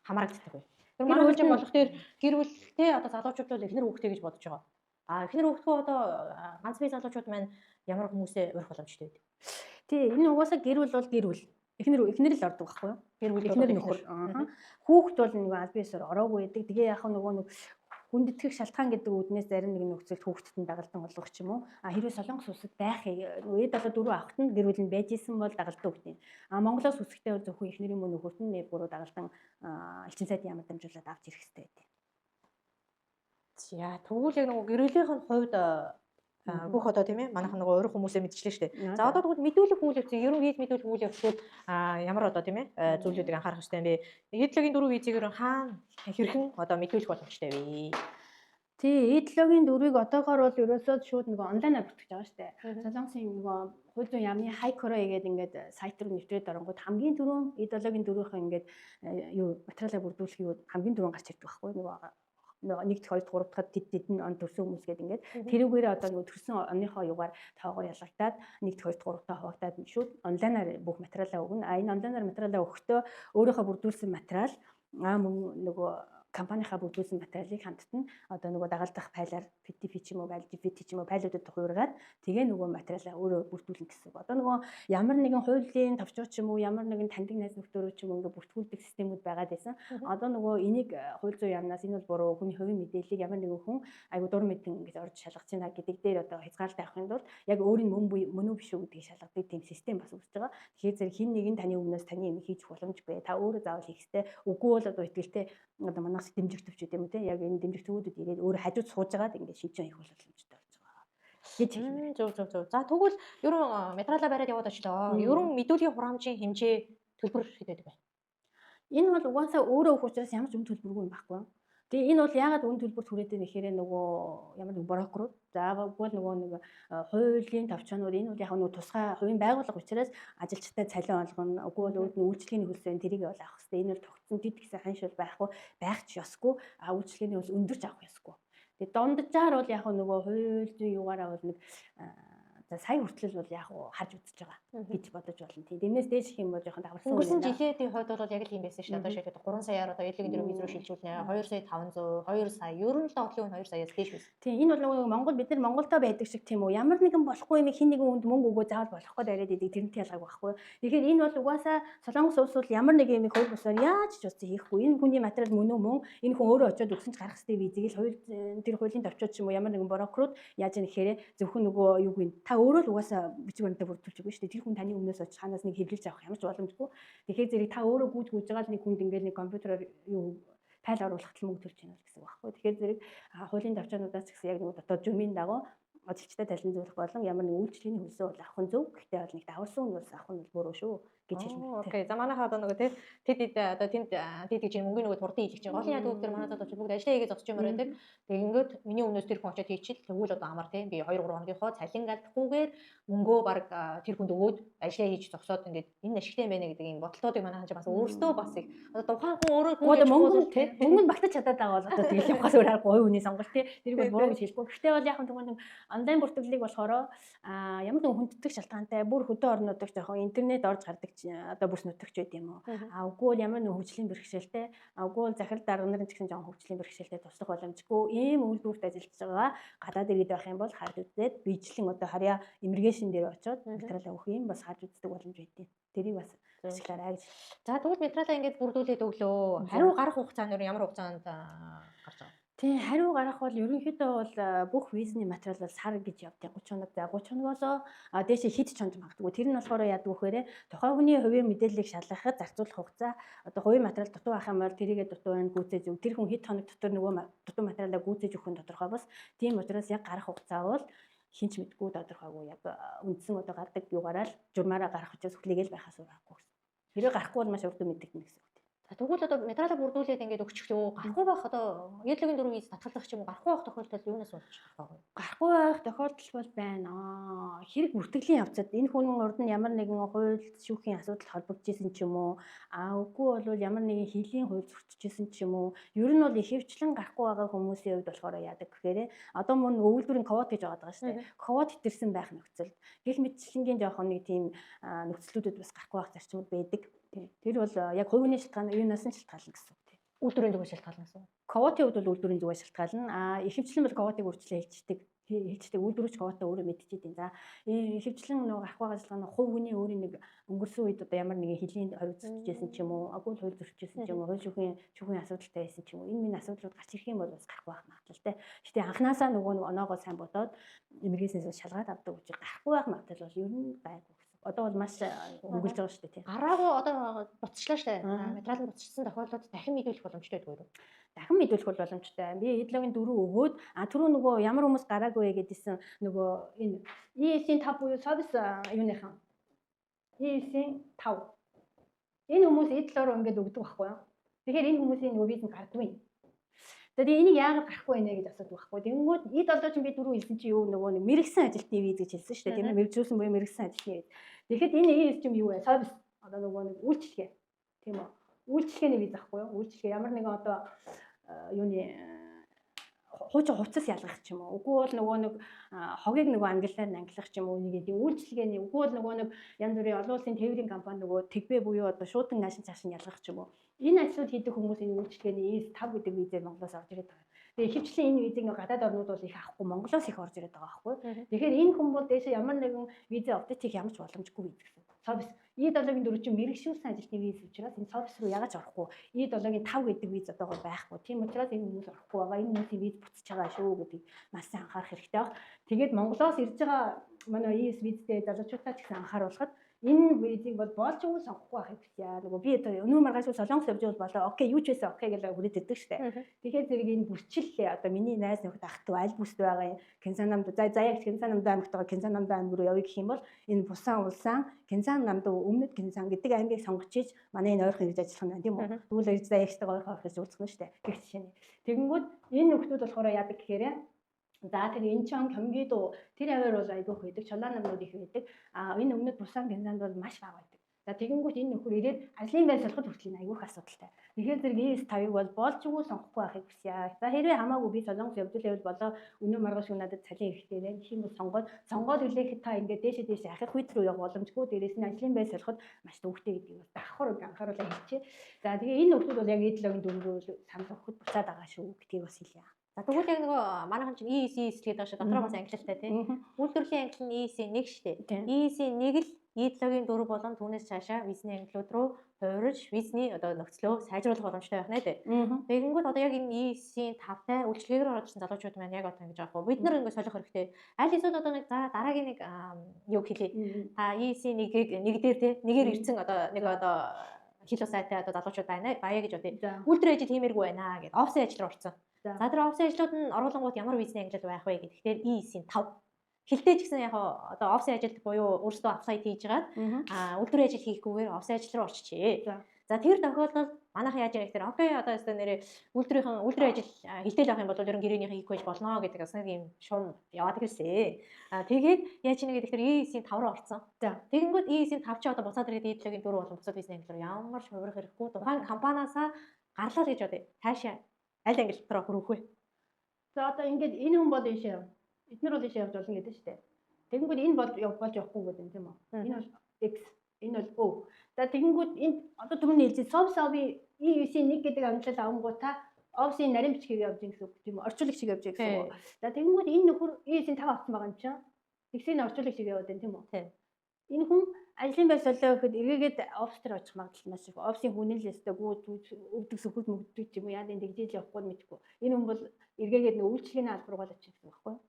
A: хамаарагддаг вэ? Тэр манай хүн болох тэр гэр бүлтэй одоо залуучууд бол эхнэр хүүхдээ гэж бодож байгаа. Эхнэр хүүхдгөө одоо ганц бие залуучууд маань ямар хүмүүсээ урих боломжтой вэ?
B: Тий, энэ угаасаа гэр бүл бол гэр бүл. Эхнэр л ордог байхгүй юу?
A: Гэр бүл
B: эхнэр нөхөр. Хүүхд бол нэг аль биесээр ороогүй байдаг. Тэгээ яг нөгөө нэг хүндэтгэх шалтгаан гэдэг үднээс зарим нэг нөхцөлд хүүхдэд нь дагалдан болгох ч юм уу. Хэрвээ солонгос улсад байх үед одоо дөрөв авахт нь гэр бүл нь байж исэн бол дагалдан өгнө. Монголоос үсэхдээ бол зөвхөн эхнэрийн мөн нөхөрт нь нэг буруу дагалдан элчин сайдын ямар дамжуулаад авч ирэх хэрэгтэй байдаг.
A: За тэгвэл яг нөгөө гэр бүлийнх нь хувьд бүх одоо тийм ээ манайхан нөгөө урих хүмүүсээ мэдчихлээ шүү дээ. За одоо тэгвэл мэдүүлэх үйл явц ер нь виз мэдүүлэх үйл явцууд ямар одоо тийм ээ зүйлүүдийг анхаарах хэрэгтэй юм бэ? Идеологийн дөрөв визээр хаана хэрхэн одоо мэдүүлэх боломжтой вэ?
B: Тий, идеологийн дөрвийг одоогоор бол ерөөсөө шууд нөгөө онлайнаар бүртгэж байгаа шүү дээ. Солонгосын нөгөө хууль зүйн яамны Хайкоро гэдэг ингээд сайт руу нэвтрээд оронгууд хамгийн түрүүн идеологийн дөрвийнхэн ингээд юу материалаа бүрдүүлэх юу хамгийн түрүүн гарч ирдэг байхгүй нөгөө 1-р 2-р 3-р тэдэн он төрсэн хүмүүс гэдэг ингээд тэрүүгээрээ одоо нөгөө төрсэн онныхоо югаар тоогоор ялгагдаад 1-р 2-р 3-р хуваагдаад шүүд онлайнаар бүх материалаа өгнө. Энэ онлайнаар материалаа өгөхдөө өөрийнхөө бүрдүүлсэн материал мөн нөгөө компанийнхаа бүрдүүлсэн материалыг хамтд нь одоо нөгөө дагалдах файлаар PDF ч юм уу, GPT ч юм уу файлуудад хуургаад тэгээ нөгөө материалаа өөрөө бүрдүүлнэ гэсэн. Одоо нөгөө ямар нэгэн хуулийн товчроо ч юм уу, ямар нэгэн таньдаг найз нөхдөөрөө ч юм уу ингээ бүртгүүлдэг системүүд байгаад байсан. Одоо нөгөө энийг хууль зүйн яамнаас энэ бол буруу, хүний хувийн мэдээллийг ямар нэгэн хүн айгу дур мэдэн ингэж орж шалгаж байна гэдэг дээр одоо хязгаарлалт авахын тулд яг өөрийн мөн үү биш үү гэдгийг шалгадаг тийм систем бас үүсэж байгаа. Тэгэхээр зэрэг хин нэг нь таны өмнөөс таны юм хийж боломжгүй. Та өөрөө заавал хийх хэрэгтэй. Үгүй бол одоо итгэлтэй одоо манаас дэмжих төвчүүд юм уу те яг энэ дэмжих төвүүдэд ирээд өөрөө хажууд сууж байгаад ингээд шийдэж явах боломжтой болж байгаа. Гэж хэлмээр.
A: Зөв. За тэгвэл ерөн материалаа бариад яваад очлоо. Ерөн мэдүүлгийн хураамжийн хэмжээ төлбөр хэд байдаг вэ?
B: Энэ бол угаасаа өөрөө өгөх учраас ямар ч үн төлбөргүй юм байхгүй. Тэгээ энэ бол яагаад үн төлбөрт хүрээд байна гэхээр нөгөө ямар нэг брокерууд заавалгүй нөгөө нэг хуулийн товчоонууд энэ бол яг нөгөө тусгай хувийн байгууллага учраас ажилчтай цалин олгоно. Үгүй бол өөд нь үйлчлэгийн хөлсөө тэрийг бол авах хэрэгтэй. Энэ бол тогтсон дид гэсэн ханшил байхгүй байх ч ёсгүй. Үйлчлэгийн хөлс өндөрч авах ёсгүй. Тэгээ дунджаар бол яг нөгөө хууль зүйн югаараа бол нэг сая хүртэл бол яг харж үзэж байгаа гэж бодож болно. Тэрнээс дээш их юм бол жоохон даварсан.
A: Өнгөрсөн жилийн хувьд бол яг л юм байсан шүү дээ. Одоо шийдээд 3 саяар одоо эдлийн дөрөв виз рүү шилжүүлнэ. 2 сая 500, 2 сая. Ер нь л доотлын 2 саяас дээш байсан.
B: Тийм энэ бол нөгөө Монгол бид нар Монголдо байдаг шиг тийм үү. Ямар нэгэн болохгүй юм хин нэгэн хүнд мөнгө өгөө заавал болох гээд яриад идэг тэрнтэй ялгааг байхгүй. Тэгэхээр энэ бол угаасаа Солонгос улс бол ямар нэг юм хууль бусаар яаж ч үгүй хийхгүй. Энэ хүний материал мөн үү мөн энэ хүн өөрөө очиод өгсөн ч гарах хэвээр визийг л хууль тэр хуулийн товчууд ч юм уу ямар нэгэн брокерууд яаж нэхэхээр зөвхөн нөгөө юу гин та өөрөө л угаасаа бичиг баримтаа бүрдүүлж өгнө шүү дээ. Тэр хүн таны өмнөөс очиж ханаас нэг хэвлэлж авах ямар ч боломжгүй. Тэгэхээр зэрэг та өөрөө гүйж байгаа л нэг хүнд ингээд нэг компьютероор юу файл оруулахад л мөнгө төлж байна гэсэн үг байхгүй. Тэгэхээр зэрэг хуулийн давчаануудаас ч гэсэн яг нэг дотоод жумын дагуу ажилчтай танилцуулах болон ямар нэг үйлчлэгийн хөлсөө бол авах нь зөв. Гэхдээ бол нэг давалсан нь бол авах нь буруу шүү гэж хэлмээр.
A: Окей. За манайхаа одоо нөгөө тэд одоо тэнд гэж мөнгөний нөгөө хурдан хийх чинь гол нь яг үг тэр манай залуучууд бүгд ажиллаа хийгээд зогсож юм байдаг. Тэгээ ингээд миний өмнөөс тэр хүн очиод хийчихэл тэгвэл одоо амар тийм би 2-3 хоногийнхоо цалин алдахгүйгээр мөнгөө баг тэр хүнд өгөөд ажиллаа хийж зогсоод ингээд энэ ашигтай юм байна гэдэг юм бодолтуудыг манайхан ч бас өөрсдөө бас их одоо тухайн хүн өөрөө
B: мөнгө нь багтаж чадаад байгаа бол одоо тэгэл явахаас өөр аргагүй хүний сонголт тий. Тэрийг бол буруу гэж хэлэхгүй. Гэхдээ бол яг нэг онлайн бүртгэлийг болохоор ямар нэгэн хүндэтгэх шалтгаантай бүр хөдөө орнуудыг жоохон интернет орж гардаг одоо бүс нутагч байд юм уу. Үгүй бол ямар нэгэн хөгжлийн бэрхшээлтэй үгүй бол захирал дарга нарын ч гэсэн жоохон хөгжлийн бэрхшээлтэй туслах боломжгүй ийм үйлдвэрт ажиллаж байгаа гадаад иргэд байх юм бол харж үзээд биечлэн одоо харьяа иммиграшн дээр очиод материалаа өгөх юм бас харж үздэг боломж байдیں۔ Тэрийг бас ашиглаарай гэж.
A: За тэгвэл материалаа ингэж бүрдүүлээд өглөө. Хариу гарах хугацаа нь ямар хугацаанд гарч байгаа?
B: Тийм хариу гарах бол ерөнхийдөө бол бүх визний материал бол сар гэж явдаг 30 хоног. За 30 хоногоос дээшээ хэд ч хонд магадгүй. Тэр нь болохоор яадаг вэхээр тухайн хүний хувийн мэдээллийг шалгахад зарцуулах хугацаа одоо хувийн материал дутуу байх юм бол тэрийгээ дутуу байна гүйцээж өг. Тэр хүн хэд хоног дотор нөгөө дутуу материалаа гүйцээж өгөх нь тодорхой бас. Тийм учраас яг гарах хугацаа бол хинч мэдгүй тодорхойгүй яг үндсэн одоо гардаг юугаараа л журмаараа гарах учраас хүлээгээл байхаас өөр аргагүй гэсэн. Хэрэг гарахгүй бол маш урд мэдэгдэнэ гэсэн.
A: Тэгвэл одоо материалаа бүрдүүлээд ингээд өгчихлөө. Гарахгүй байх одоо ядлагын дөрөв виз татгалзах ч юм уу гарахгүй байх тохиолдолд юунаас болж байгаа вэ?
B: Гарахгүй байх тохиолдол бол байна. Хэрэг бүртгэлийн явцад энэ хүн урд нь ямар нэгэн хууль шүүхийн асуудал холбогдчихсэн ч юм уу, үгүй бол ямар нэгэн хилийн хууль зөрчижсэн ч юм уу. Ер нь бол ихэвчлэн гарахгүй байгаа хүмүүсийн хувьд болохоор яадаг гэхээр одоо мөн өвөлдвөрийн ковот гэж байгаа шүү дээ. Ковот хитэрсэн байх нөхцөлд гэх мэтчлэнгийн жоохон нэг тийм нөхцлүүдэд бас гарахгүй байх зарчмууд байдаг. Тэр бол яг хувийн шалтгаан юунаас нь шалтгаална гэсэн үг тийм.
A: Үйлдвэрийн зүгээс шалтгаална гэсэн.
B: Ковотын хувьд бол үйлдвэрийн зүгээс шалтгаална. Ихэвчлэн бол ковотыг үржлээ хэлцдэг үйлдвэрч ковотоо өөрөө мэдчихэдэг. За ихэвчлэн нөгөө гарах байгаа шалтгаан хувь хүний өөрийн нэг өнгөрсөн үед одоо ямар нэгэн хилийн хориг зөрчижсэн ч юм уу, агуул хууль зөрчижсэн ч юм уу, хууль шүүхийн асуудалтай байсан ч юм уу. Энэ минь асуудлууд гарч ирэх юм бол бас гарах байх магадлалтай. Гэтэ анханасаа нөгөө нэг оноогоо сайн бодоод эмэргээснээс шалгаад авдаг учраас гарахгүй байх магадлал бол ер нь байгаагүй. Одоо бол маш өнгөлж байгаа шүү дээ тийм.
A: Гараагүй одоо буцчлаа шүү дээ. Материал нь буцчихсан тохиолдолд дахин мэдүүлэх боломжтой байдаг уу?
B: Дахин мэдүүлэх бол боломжтой. Би эдлогийн 4 өгөөд түрүү нөгөө ямар хүмүүс гараагүй гэдээсэн нөгөө энэ ES-ийн 5 буюу service юуныхан ES-ийн 5. Энэ хүмүүс эдлороо ингээд өгдөг байхгүй юу? Тэгэхээр энэ хүмүүсийн нөгөө виз нь гардаггүй. Тэгээд энийг яагаад гарахгүй байна гэж асуудаг байхгүй. Тэнгүүд эд олдоо чинь би түрүү хэлсэн чи юу нөгөө нэг мэрэгсэн ажилтны виз гэж хэлсэн шүү дээ. Тийм ээ мэрэгжүүлсэн буюу мэрэгсэн ажилтны виз. Тэгэхэд энэ ES чинь юу вэ? Service одоо нөгөө нэг үйлчлэгээ. Тийм үү? Үйлчлэгээний виз ахгүй юу? Үйлчлэгээ ямар нэгэн одоо юуны хуучин хувцас ялгах ч юм уу. Үгүй бол нөгөө нэг хогийг нөгөө ангиллах ч юм уу. Нэг тийм үйлчлэгээний үгүй бол нөгөө нэг янз бүрийн олон улсын тээврийн компани нөгөө тэгбэ буюу одоо шуудан наашин цаашин ялгах ч юм уу. Энэ ажлууд хийдэг хүмүүс энэ үйлчлэгээний ES 5 гэдэг визээр Монголоос орж ирээд байгаа. Тэгээ ихэвчлэн энэ визийг нөгөө гадаад орнууд бол их авахгүй Монголоос их орж ирээд байгаа байхгүй. Тэгэхээр энэ хүн бол дээшээ ямар нэгэн визээ апдейт хийх ямар ч боломжгүй виз гэсэн. Service E7-гийн 4 чинь мэрэгшүүлсэн ажилтны виз учраас энэ service руу яагаад орохгүй. E7-гийн 5 гэдэг виз одоо байхгүй. Тийм учраас энэ хүмүүс орохгүй байгаа. Энэ хүмүүсийн виз буцаж байгаа шүү гэдгийг маш сайн анхаарах хэрэгтэй баг. Тэгээд Монголоос ирж байгаа манай ES визтэй залуучуудаа ч гэсэн анхааруулхад энэ визийг бол болж өгөө сонгохгүй байхыг хүсье. Нөгөө би одоо өнөө маргааш солонгос явж бол болоо. Окей, юу ч байсан окей гэж хүрээд иддэг штэ. Тэгэхээр зэрэг энэ бүрчлээ. Одоо миний найз нөхд ахтуу аль бүст байгаа юм. Кенсан намд за яг Кенсан намд аймагт байгаа Кенсан намд аймаг руу явъя гэх юм бол энэ бусан улаан Кенсан намд өмнөд Кенсан гэдэг аймгийг сонгож ийж манай энэ ойрхон ирж ажиллах юм тийм үү. Тэгвэл ирж заягчтайгаа ойрхон орох гэж уулзах нь штэ. Гэх жишээ нь. Тэгэнгүүт энэ нөхдүүд болохоор яадаг гэхээр за тэр энэ чон комгидо тэр аваар бол айгүйх байдаг. Чулаан намнууд их байдаг. Энэ өмнөд бусан Кенсанд бол маш бага байдаг. За тэгэнгүүт энэ нөхөр ирээд ажлын байр солиход хүртэл айгүйх асуудалтай. Тэгэхээр зэрэг ES5-ыг бол болж өгөө сонгохгүй байхыг хүсье. За хэрвээ хамаагүй би солонгос явдал бол болоо өнөө маргааш надад цалин хэрэгтэй байна. Гэх юм бол сонгоод үлээхэд та ингээд дээшээ ахих үйд рүү явах боломжгүй. Дээрээс нь ажлын байр солиход маш төвөгтэй гэдгийг бас давхар анхааруулаа хэлчихье. За тэгээ энэ нөхдүүд бол яг эдлогийн дөрвөө санал өгөхөд буцаад байгаа шүү гэдгийг бас хэлье.
A: За тэгвэл яг нөгөө манайхан чинь ES гэдэг байгаа шүү. Дотроо бас ангилалтай тийм. Үйлдвэрлэлийн ангил нь ES-1 шүү дээ. ES-1 л E7-гийн 4 болон түүнээс цаашаа визний ангиллууд руу хувирж визний одоо нөхцлөө сайжруулах боломжтой байх нэ дээ. Тэгэнгүүт одоо яг энэ ES-ийн 5-тай үйлчлэгээр орж ирсэн залуучууд маань яг одоо ингэж байгаа хгүй. Бид нар ингэ солих хэрэгтэй. Аль эсвэл одоо нэг за дараагийн нэг юу хэлээ. Та ES-ийн нэг дээр тийм нэгээр ирсэн одоо нэг одоо хил усайтай одоо залуучууд байна. Баяа гэж бодъё. Үйлдвэр ажил хиймээргүй байна гэд офсын ажил руу орсон. За тэр офсын ажлууд нь оруулангууд ямар визний ангилал байх вэ гэхээр ES-ийн 5 хилтэй ч гэсэн яг одоо офсын ажилд буюу өөрсдөө апплайд хийж жагаад үйлдвэрийн ажил хийхгүйгээр офсын ажил руу орчихъя. За тэр тохиолдолд манайхан яаж яах гэхээр окей одоо өстө нэрээ үйлдвэрийн ажил хилтэй л авах юм бол ер нь гэрээнийхээ хийх байж болно гэдэг бас нэг юм шуум яваад ирсэн. Тэгээд яаж чинэ гэхээр ES-ийн 5 руу орсон. Тэгэнгүүт ES-ийн 5 ч одоо буцаад ирээд E7-гийн 4 болон бусад визний ангиллаар ямар ч хувирах хэрэггүй тухайн компаниасаа гарлаа гэж бодъё. Таашаа аль ангилалт руу хүрэх вэ?
B: За одоо ингээд энэ хүн бол ийшээ эднэр бол ийшээ явж болно гэдэг шүү дээ. Тэгэнгүүт энэ бол болж явахгүй гэдэг юм тийм үү? Энэ бол X, энэ бол O. За тэгэнгүүт энэ одоо түрүүний хэлсэн SOV ES-1 гэдэг ангиллал авангуудаа OVS-ийн нарийн бичгийг явж ийн гэсэн үг тийм үү? Орчуулагч шиг явж ийн гэсэн үг. За тэгэнгүүт энэ нөхөр ES-ийн 5 авсан байгаа юм чинь. X-ийн орчуулагч шиг яваад байна тийм үү? Энэ хүн ажлын байр солио гэхэд эргээгээд офс дээр очих магадлал маш их. Офисын хүнэлээстэй өвдөг сөхөг мөгдөг ч юм уу яа энэ тэгжээж явахгүй мэдгүй. Энэ хүн бол эргээгээд нэг үйлчлэгийн албар руу очих гэсэн байхгүй юу?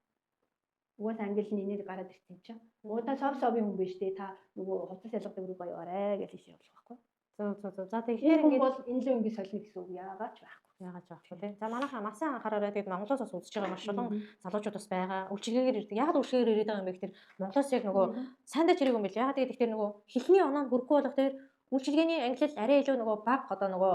B: Угаас англи нэр гараад ирсэн чинь. Уудаа совын хүн биш дээ. Та нөгөө хувцас ялгадаг руу баяраа гэж хэлж явуулах байхгүй юу?
A: Зөв. За
B: Тэгэхээр хүн бол энэ л ингэ солино гэсэн үг яагаад ч байхгүй.
A: Яагаад ч байхгүй тийм. За манайхаа масын анхаараарай. Тэгээд Монголоос бас үзэж байгаа маш олон залуучууд бас байгаа. Үйлчилгээгээр ирдэг. Яагаад үйлчилгээгээр ирээд байгаа юм бэ гэхээр Монголоос яг нөгөө сайндаж ирэх юм бэл. Яагаад тэгээд тэгэхээр нөгөө хэлний оноо хүрхгүй болох тэгээд үйлчилгээний англи арай илүү нөгөө баг одоо нөгөө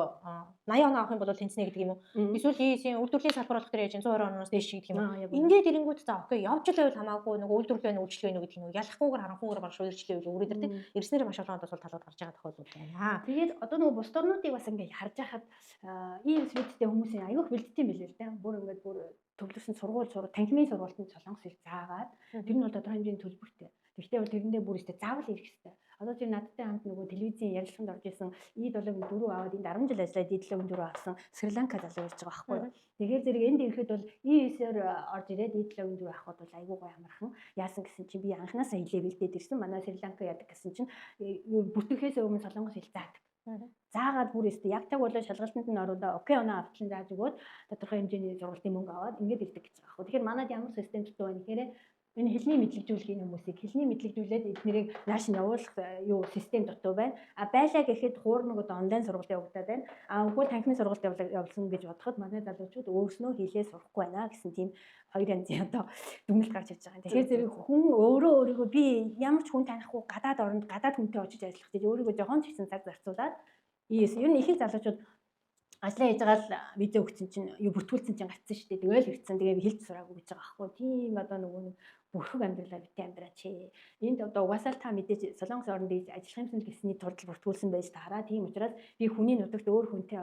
A: 80 оноо авах юм бол тэнцэнэ гэдэг юм уу? Эсвэл ийсийн үйлдвэрлэлийн салбар болох дээр яаж 120 оноос дээш гэдэг юм уу? Ингээд ирэнгүүт за окей явж л байвал хамаагүй нөгөө үйлдвэрлэлийн үйлчилгээ нэг гэдэг нь ялахгүйгээр харанхуугаар баг шуурчлээ гэж өрөөд ирдэг. Ирснээр маш олон бас талууд гарч байгаа тохиолдол байна.
B: Тэгээд одоо нөгөө бус орнуудыг бас ингээд харж байхад ийм свиттэй хүмүүсийн аюух бэлддэг юм билээ л дээ. Бүр ингээд бүр төвлөрсөн сургууль танхимын сургуультанд солонгос хэл заагаад тэр нь бол тодорхой хэмжээний төлбөртэй. Гэхдээ бол тэрэндээ бүр ихтэй заавал ирэх хэрэгтэй. Одоо чи надтай хамт нөгөө телевизийн ярилцлаганд орж исэн E7-гийн 4 аваад энд 10 жил ажиллаад E7-гийн 4 авсан Сри Ланка залуу ирж байгаа байхгүй юу. Тэгэхээр зэрэг энд ирэхэд бол E9-оор орж ирээд E7-гийн 4 авахд бол айгүй гоё амархан. Яасан гэсэн чинь би анханасаа хэлээ бэлдээд ирсэн. Манай Сри Ланка яадаг гэсэн чинь бүртгэхээс өмнө солонгос хэл заадаг. Заагаад бүр өстө яг таг болоо шалгалтанд нь ороод окей оноо авчлан зааж өгөөд тодорхой хэмжээний сургалтын мөнгө аваад ингээд ирдэг гэж байгаа. Тэгэхээр манайд ямар систем төв байна гэхээр энэ хэлний мэдлэгжүүлгийн хүмүүсийг хэлний мэдлэгжүүлээд эднэрийг нааш нь явуулах систем дутуу байна. Байлаа гэхэд хуурнаг одоо онлайн сургалт явагдаад байна. Үгүй танхимын сургалт явуулсан гэж бодоход манай залуучууд өөрснөө хэлээ сурахгүй байна гэсэн тийм хоёр янзын одоо дүгнэлт гарч ирж байгаа. Тэгэхээр зэрэг хүн өөрийгөө би ямар ч хүн танихгүй гадаад оронд гадаад хүнтэй очиж ажиллах гэж өөрийгөө жохон ч гэсэн цаг зарцуулаад ер нь их залуучууд ажлаа хийж байгаа л видео өгсөн чинь бүртгүүлсэн чинь гарцсан шүү дээ. Тэгэл ирсэн. Тэгээ хэлж сураагүй гэж байгаа байхгүй. Тийм одоо нөгөө нэг бүрхэг амьдралаа бити амьдраач. Энд одоо угаасаа л та мэдээж солонгос оронд ажиллах юмсан гэсний тулд бүртгүүлсэн байж таараа. Тийм учраас би хүний нутагт өөр хүнтэй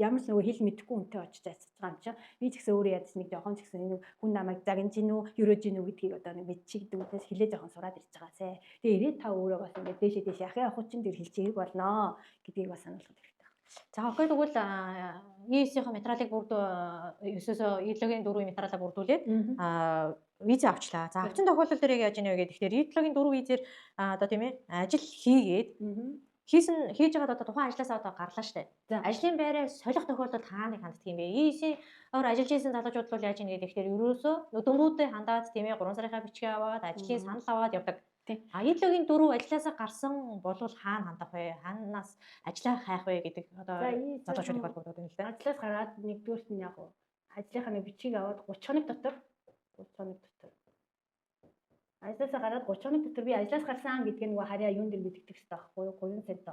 B: ямар ч нөгөө хэл мэдэхгүй хүнтэй очиж ажиллаж байгаа юм чинь би ч гэсэн өөрөө ядс нэг жоохон ч гэсэн нэг хүн намайг загнаж гинүү, юрэж гинүү гэдгийг одоо нэг мэдчихдэг учраас хэлээ жоохон сураад ирж байгаасэ. Тэгээ ирээд та өөрөө бас ингээд дээш яхаа явах чинь тэр хэлж ирэх болноо гэдгийг бас сануулгад хэрэгтэй.
A: За окей тэгвэл E9-ийн материалыг ерөөсөө E7-гийн 4-ийн материалаа бүрдүүлээд виз авчлаа. За авчин тохиолдол дээр яаж ийнэ вэ гэхээр E7-гийн 4 визээр одоо тийм ээ ажил хийгээд хийж байгаа одоо тухайн ажлаасаа одоо гарлаа штэ. Ажлын байраа солих тохиолдолд хааныг ханддаг юм бэ? E9-ийн өөр ажиллаж исэн залуучууд бол яаж ийнэ гэхээр ерөөсөө нөтөнгүүдээ хандаад тийм ээ 3 сарынхаа бичгээ аваад ажлын санал аваад явдаг. E7-гийн 4 ажлаасаа гарсан болвол хаана хандах вэ? Хаанаас ажиллаа хайх вэ гэдэг одоо залуучуудыг холбогдоод байна л да.
B: Ажлаас гараад нэгдүгээрт нь яг ажлынхаа бичгийг аваад 30 хоног дотор ажлаасаа гараад 30 хоног дотор би ажлаас гарсан гэдгийг нөгөө харьяа юун дээр мэддэг хэрэгтэй байхгүй юу? Гуйн цэнтэ.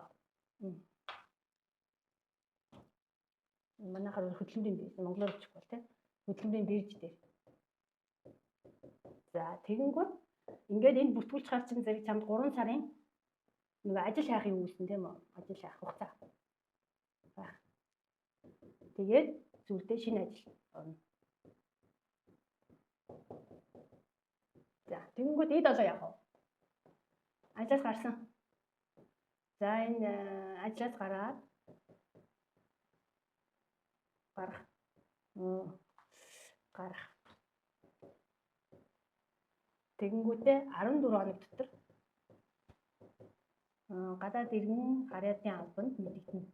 B: Манайхаар хөдөлмөрийн бирж Монголоор очихгүй тийм. Хөдөлмөрийн бирж дээр. За тэгэнгүүт ингээд энэ бүртгүүлж гарч ирсэн зэрэг чамд 3 сарын нөгөө ажил хайхын үүсэн тийм үү? Ажил хайх хугацаа. Тэгээд зүрдээ шинэ ажил орно. За тэгэнгүүт E7 явах уу? Ажлаас гарсан. За энэ ажлаас гараад гарах. Тэгэнгүүтээ 14 хоног дотор гадаад иргэн харьяатын албанд мэдэгдэнэ.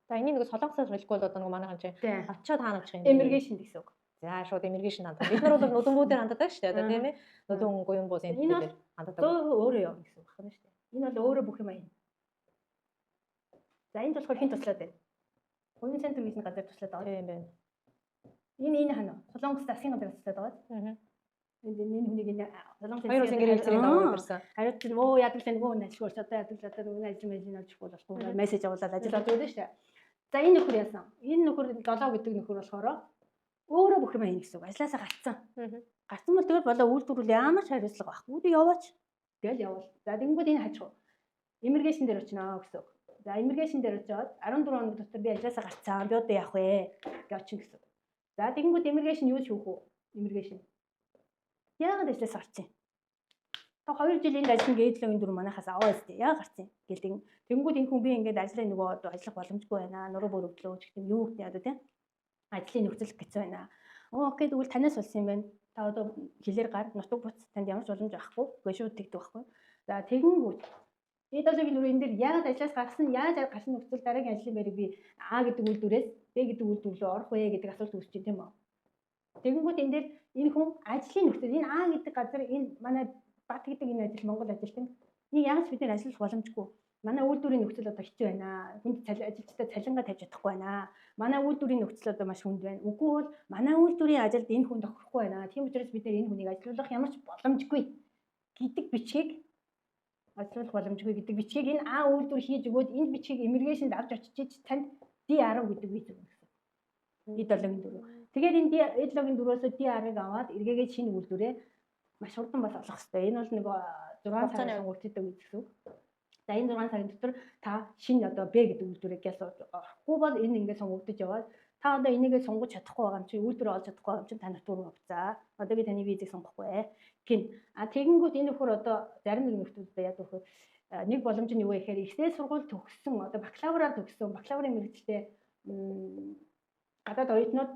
A: За энийг нэг солонгосоор хэлэхгүй бол одоо нэг манайхан чи очиод хаана очих юм
B: бэ? Immigration гэсэн үг.
A: За шууд immigration ханддаг. Бид нар бол нөтөнгүүдээр ханддаг шүү дээ. Одоо тийм ээ. Нөтөн гуйн бус энэ дээр ханддаг.
B: Өөрөө явна гэсэн үг байна шүү дээ. Энэ бол өөрөө бүх юм аяна. За энд болохоор хин туслаад байна. Гуйн центр гэсэн газар туслаад байгаа.
A: Тийм байна.
B: Энэ хана солонгос засгийн газар туслаад байгаа. Энэ хүнийг энэ солонгос
A: хоёр улсын гэрэл зэрэг өгдөрсөн.
B: Хариуд чинь яадаг л нөгөө ажиллаж одоо яадаг л одоо нөгөө ажил олчихгүй болохгүй мессеж явуулаад ажил олж өгдөө шүү дээ. За энэ нөхөр яасан. Энэ нөхөр 7 гэдэг нөхөр болохоор өөрөө бүх юм аяна гэсэн үг. Ажлаасаа гарцсан. Гарцсан бол тэгэл болоо үйлдвэрлэл ямар ч хариуцлага байхгүй. Үүдээ яваач. Тэгэл явал. За тэгэнгүүт энэ хажуу. Immigration дээр очино гэсэн үг. За immigration дээр очиод 14 хоног дотор би ажлаасаа гарцсан. Би одоо явах вэ гэж очих гэсэн үг. За тэгэнгүүт immigration юу шүүх үү? Immigration. Яагаад ажлаасаа гарцсан? Та 2 жил энд ажиллана гэдэг л 4 манайхаас аваа өстэй. Яагаад гарцсан? Гэлдэг. Тэгэнгүүт энэ хүн би ингээд ажлаа нөгөө одоо ажиллах боломжгүй байна. Нуруу бүрөвдлөө ч гэдэм юу гэдэг одоо тийм. Ажлын нөхцөл гэсэн байна. Окей тэгвэл танаас болсон юм байна. Та одоо хэлээр гар нутаг буц танд ямар ч боломж байхгүй. Үгүй шүү тэгдэг байхгүй. За тэгэнгүүт E7-ийн дүр энэ дээр яагаад ажлаас гарсан, яаж гарсан нөхцөл дараагийн ажлын байрыг би А гэдэг үйлдвэрээс Б гэдэг үйлдвэр рүү орох вэ гэдэг асуулт үүсэж байна тийм үү? Тэгэнгүүт энэ дээр энэ хүн ажлын нөхцөл энэ А гэдэг газар энэ манай Бат гэдэг энэ ажил Монгол ажилтан нэг янз бид нар ажиллах боломжгүй. Манай үйлдвэрийн нөхцөл одоо хэцүү байна. Хүнд ажилчдаа цалингаа тавьж чадахгүй байна. Манай үйлдвэрийн нөхцөл одоо маш хүнд байна. Үгүй бол манай үйлдвэрийн ажилд энэ хүн тохирохгүй байна. Тийм учраас бид нэр энэ хүнийг ажилуулах ямар ч боломжгүй гэдэг бичгийг энэ А үйлдвэр хийж өгөөд энэ бичгийг иммиграшнд авч очиж танд D10 гэдэг виз өгнө гэсэн. D7-гийн дөрөв. Тэгээд энэ D7-гийн дөрвөөс D10-ыг аваад эргээгээд шинэ үйлдвэрээ маш хурдан бол олох хэрэгтэй. Энэ бол нэг 6 цагийн сонгуульд гэдэг үг гэсэн. За энэ 6 цагийн дотор та шинэ одоо Б гэдэг үйлдвэрийг орохгүй бол энэ ингээд сонгогдож яваад та одоо энийгээ сонгож чадахгүй байгаа юм чи үйлдвэрээ олж чадахгүй байгаа юм чи та натур авцаа. Одоо би таны визийг сонгохгүй гин. Тэгэнгүүт энэ нөхөр одоо зарим нэг нөхдүүдээ яг нөхөр нэг боломж нь юу вэ гэхээр ихтэй сургууль төгссөн одоо бакалавраар төгссөн бакалаврын мэргэжилтэй гадаад оюутнууд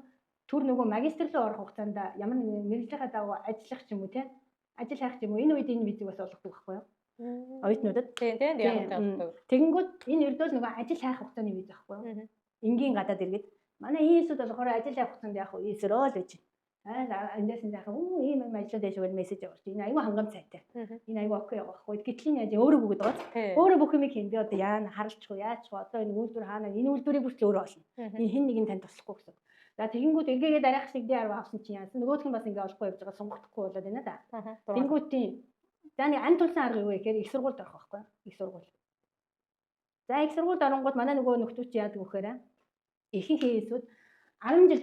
B: түр нөгөө магистр руу орох хугацаанд ямар нэгэн мэргэжлийн дагуу ажиллах ч юм уу те ажил хайх ч юм уу энэ үед энэ визийг бас олгодог байхгүй юу? Оюутнуудад тийм яг. Тэгэнгүүт энэ ердөө нөгөө ажил хайх хугацааны виз байхгүй юу? Энгийн гадаад иргэд манай ийсүүд болохоор ажил хайх хугацаанд яг ийсрөө л байж байна. Эндээс нь яхаа ийм ажлууд дэжгүй мессеж явуулж байна. Айгүй хангамж сайтай. Энэ айгүй окей явахгүй. Гэтэл энэ өөрөө бүгд байгаа. Өөрөө бүх юм хийн. Би одоо яана харалчих уу, яачих уу? Одоо энэ үйлдвэр хаана? Энэ үйлдвэрийг бүртэл өөрөө олно. Энэ хэн нэг нь танд туслахгүй гэсэн. За тэгэнгүүт эргээгээ дараах шиг D10 авсан чинь яасан. Нөгөөх нь бас ингээ олохгүй явж байгаа сонгохдохгүй болоод байна да. Тэнгүүтийн за нэг ан тулсан арга юу вэ гэхээр их сургуульд орох байхгүй. Их сургууль. За их сургуульд оронгууд манай нөгөө нөхдүүч яадаг вөхөөрэ. Ихэнх хийсүүд 10 жил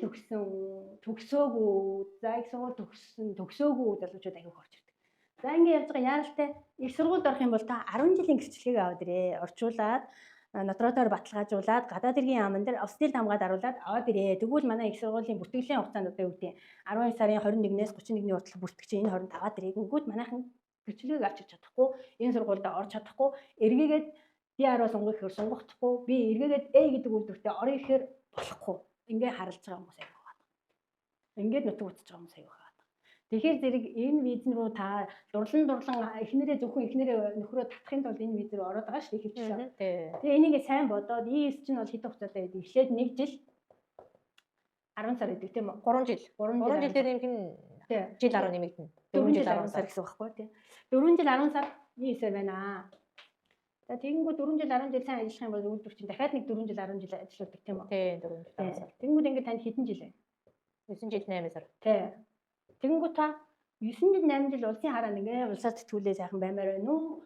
B: төгсөөгүй, за их сургууль төгсөөгүй залуучууд аягүй орж ирдэг. За ингэ явж байгаа яаралтай их сургуульд орох юм бол та 10 жилийн гэрчлэгийг аваад ирээ. Орчуулад нотротоор баталгаажуулаад гадаад иргэн яамн дээр австил хамгаад аруулаад аваад ирээ. Тэгвэл манай их сургуулийн бүртгэгдлийн хугацаанд одоо юу гэдэг 12 сарын 21-ээс 31-ний хүртэл бүртгэж энэ хооронд аваад ирээ. Гингүүд манайхан гэрчлэгийг авчиж чадахгүй, энэ сургуульд орж чадахгүй, эргээгээд D10 сонгох гэхээр сонгохдохгүй, би эргээгээд A гэдэг үйлдвэртээ орё гэхээр болохгүй. Ингээ харалж байгаа хүмүүс аяг байгаа. Ингээд нутаг утсаж байгаа хүмүүс аяг байгаа. Тэгэхээр зэрэг энэ виз рүү та дурлан эхнэрээ зөвхөн эхнэрээ нөхрөө татахын тулд энэ виз рүү ороод байгаа шүү дээ хэвчлээ. Тэгээ энийг сайн бодоод ES чинь бол хэдэн хугацаатай байдаг. Эхлээд 1 жил 10 сар гэдэг тийм үү? 3 жил. 3 жил дээр нэмэх нь жил 10 нэмэгдэнэ. 4 жил 10 сар гэсэн үг байхгүй тийм. 4 жил 10 сар ES-ээр байна. За тэгэнгүүт 4 жил 10 жил сайн ажиллах юм бол үйлдвэр чинь дахиад нэг 4 жил 10 жил ажилладаг тийм үү? Тийм 4 жил 10 сар. Тэгэнгүүт ингээд танд хэдэн жил вэ? 9 жил 8 сар. Тийм. Тэгэнгүүт та 9 жил 8 жил улсын хараа нэгээ улсаар тэтгүүлээ сайхан баймаар байна уу?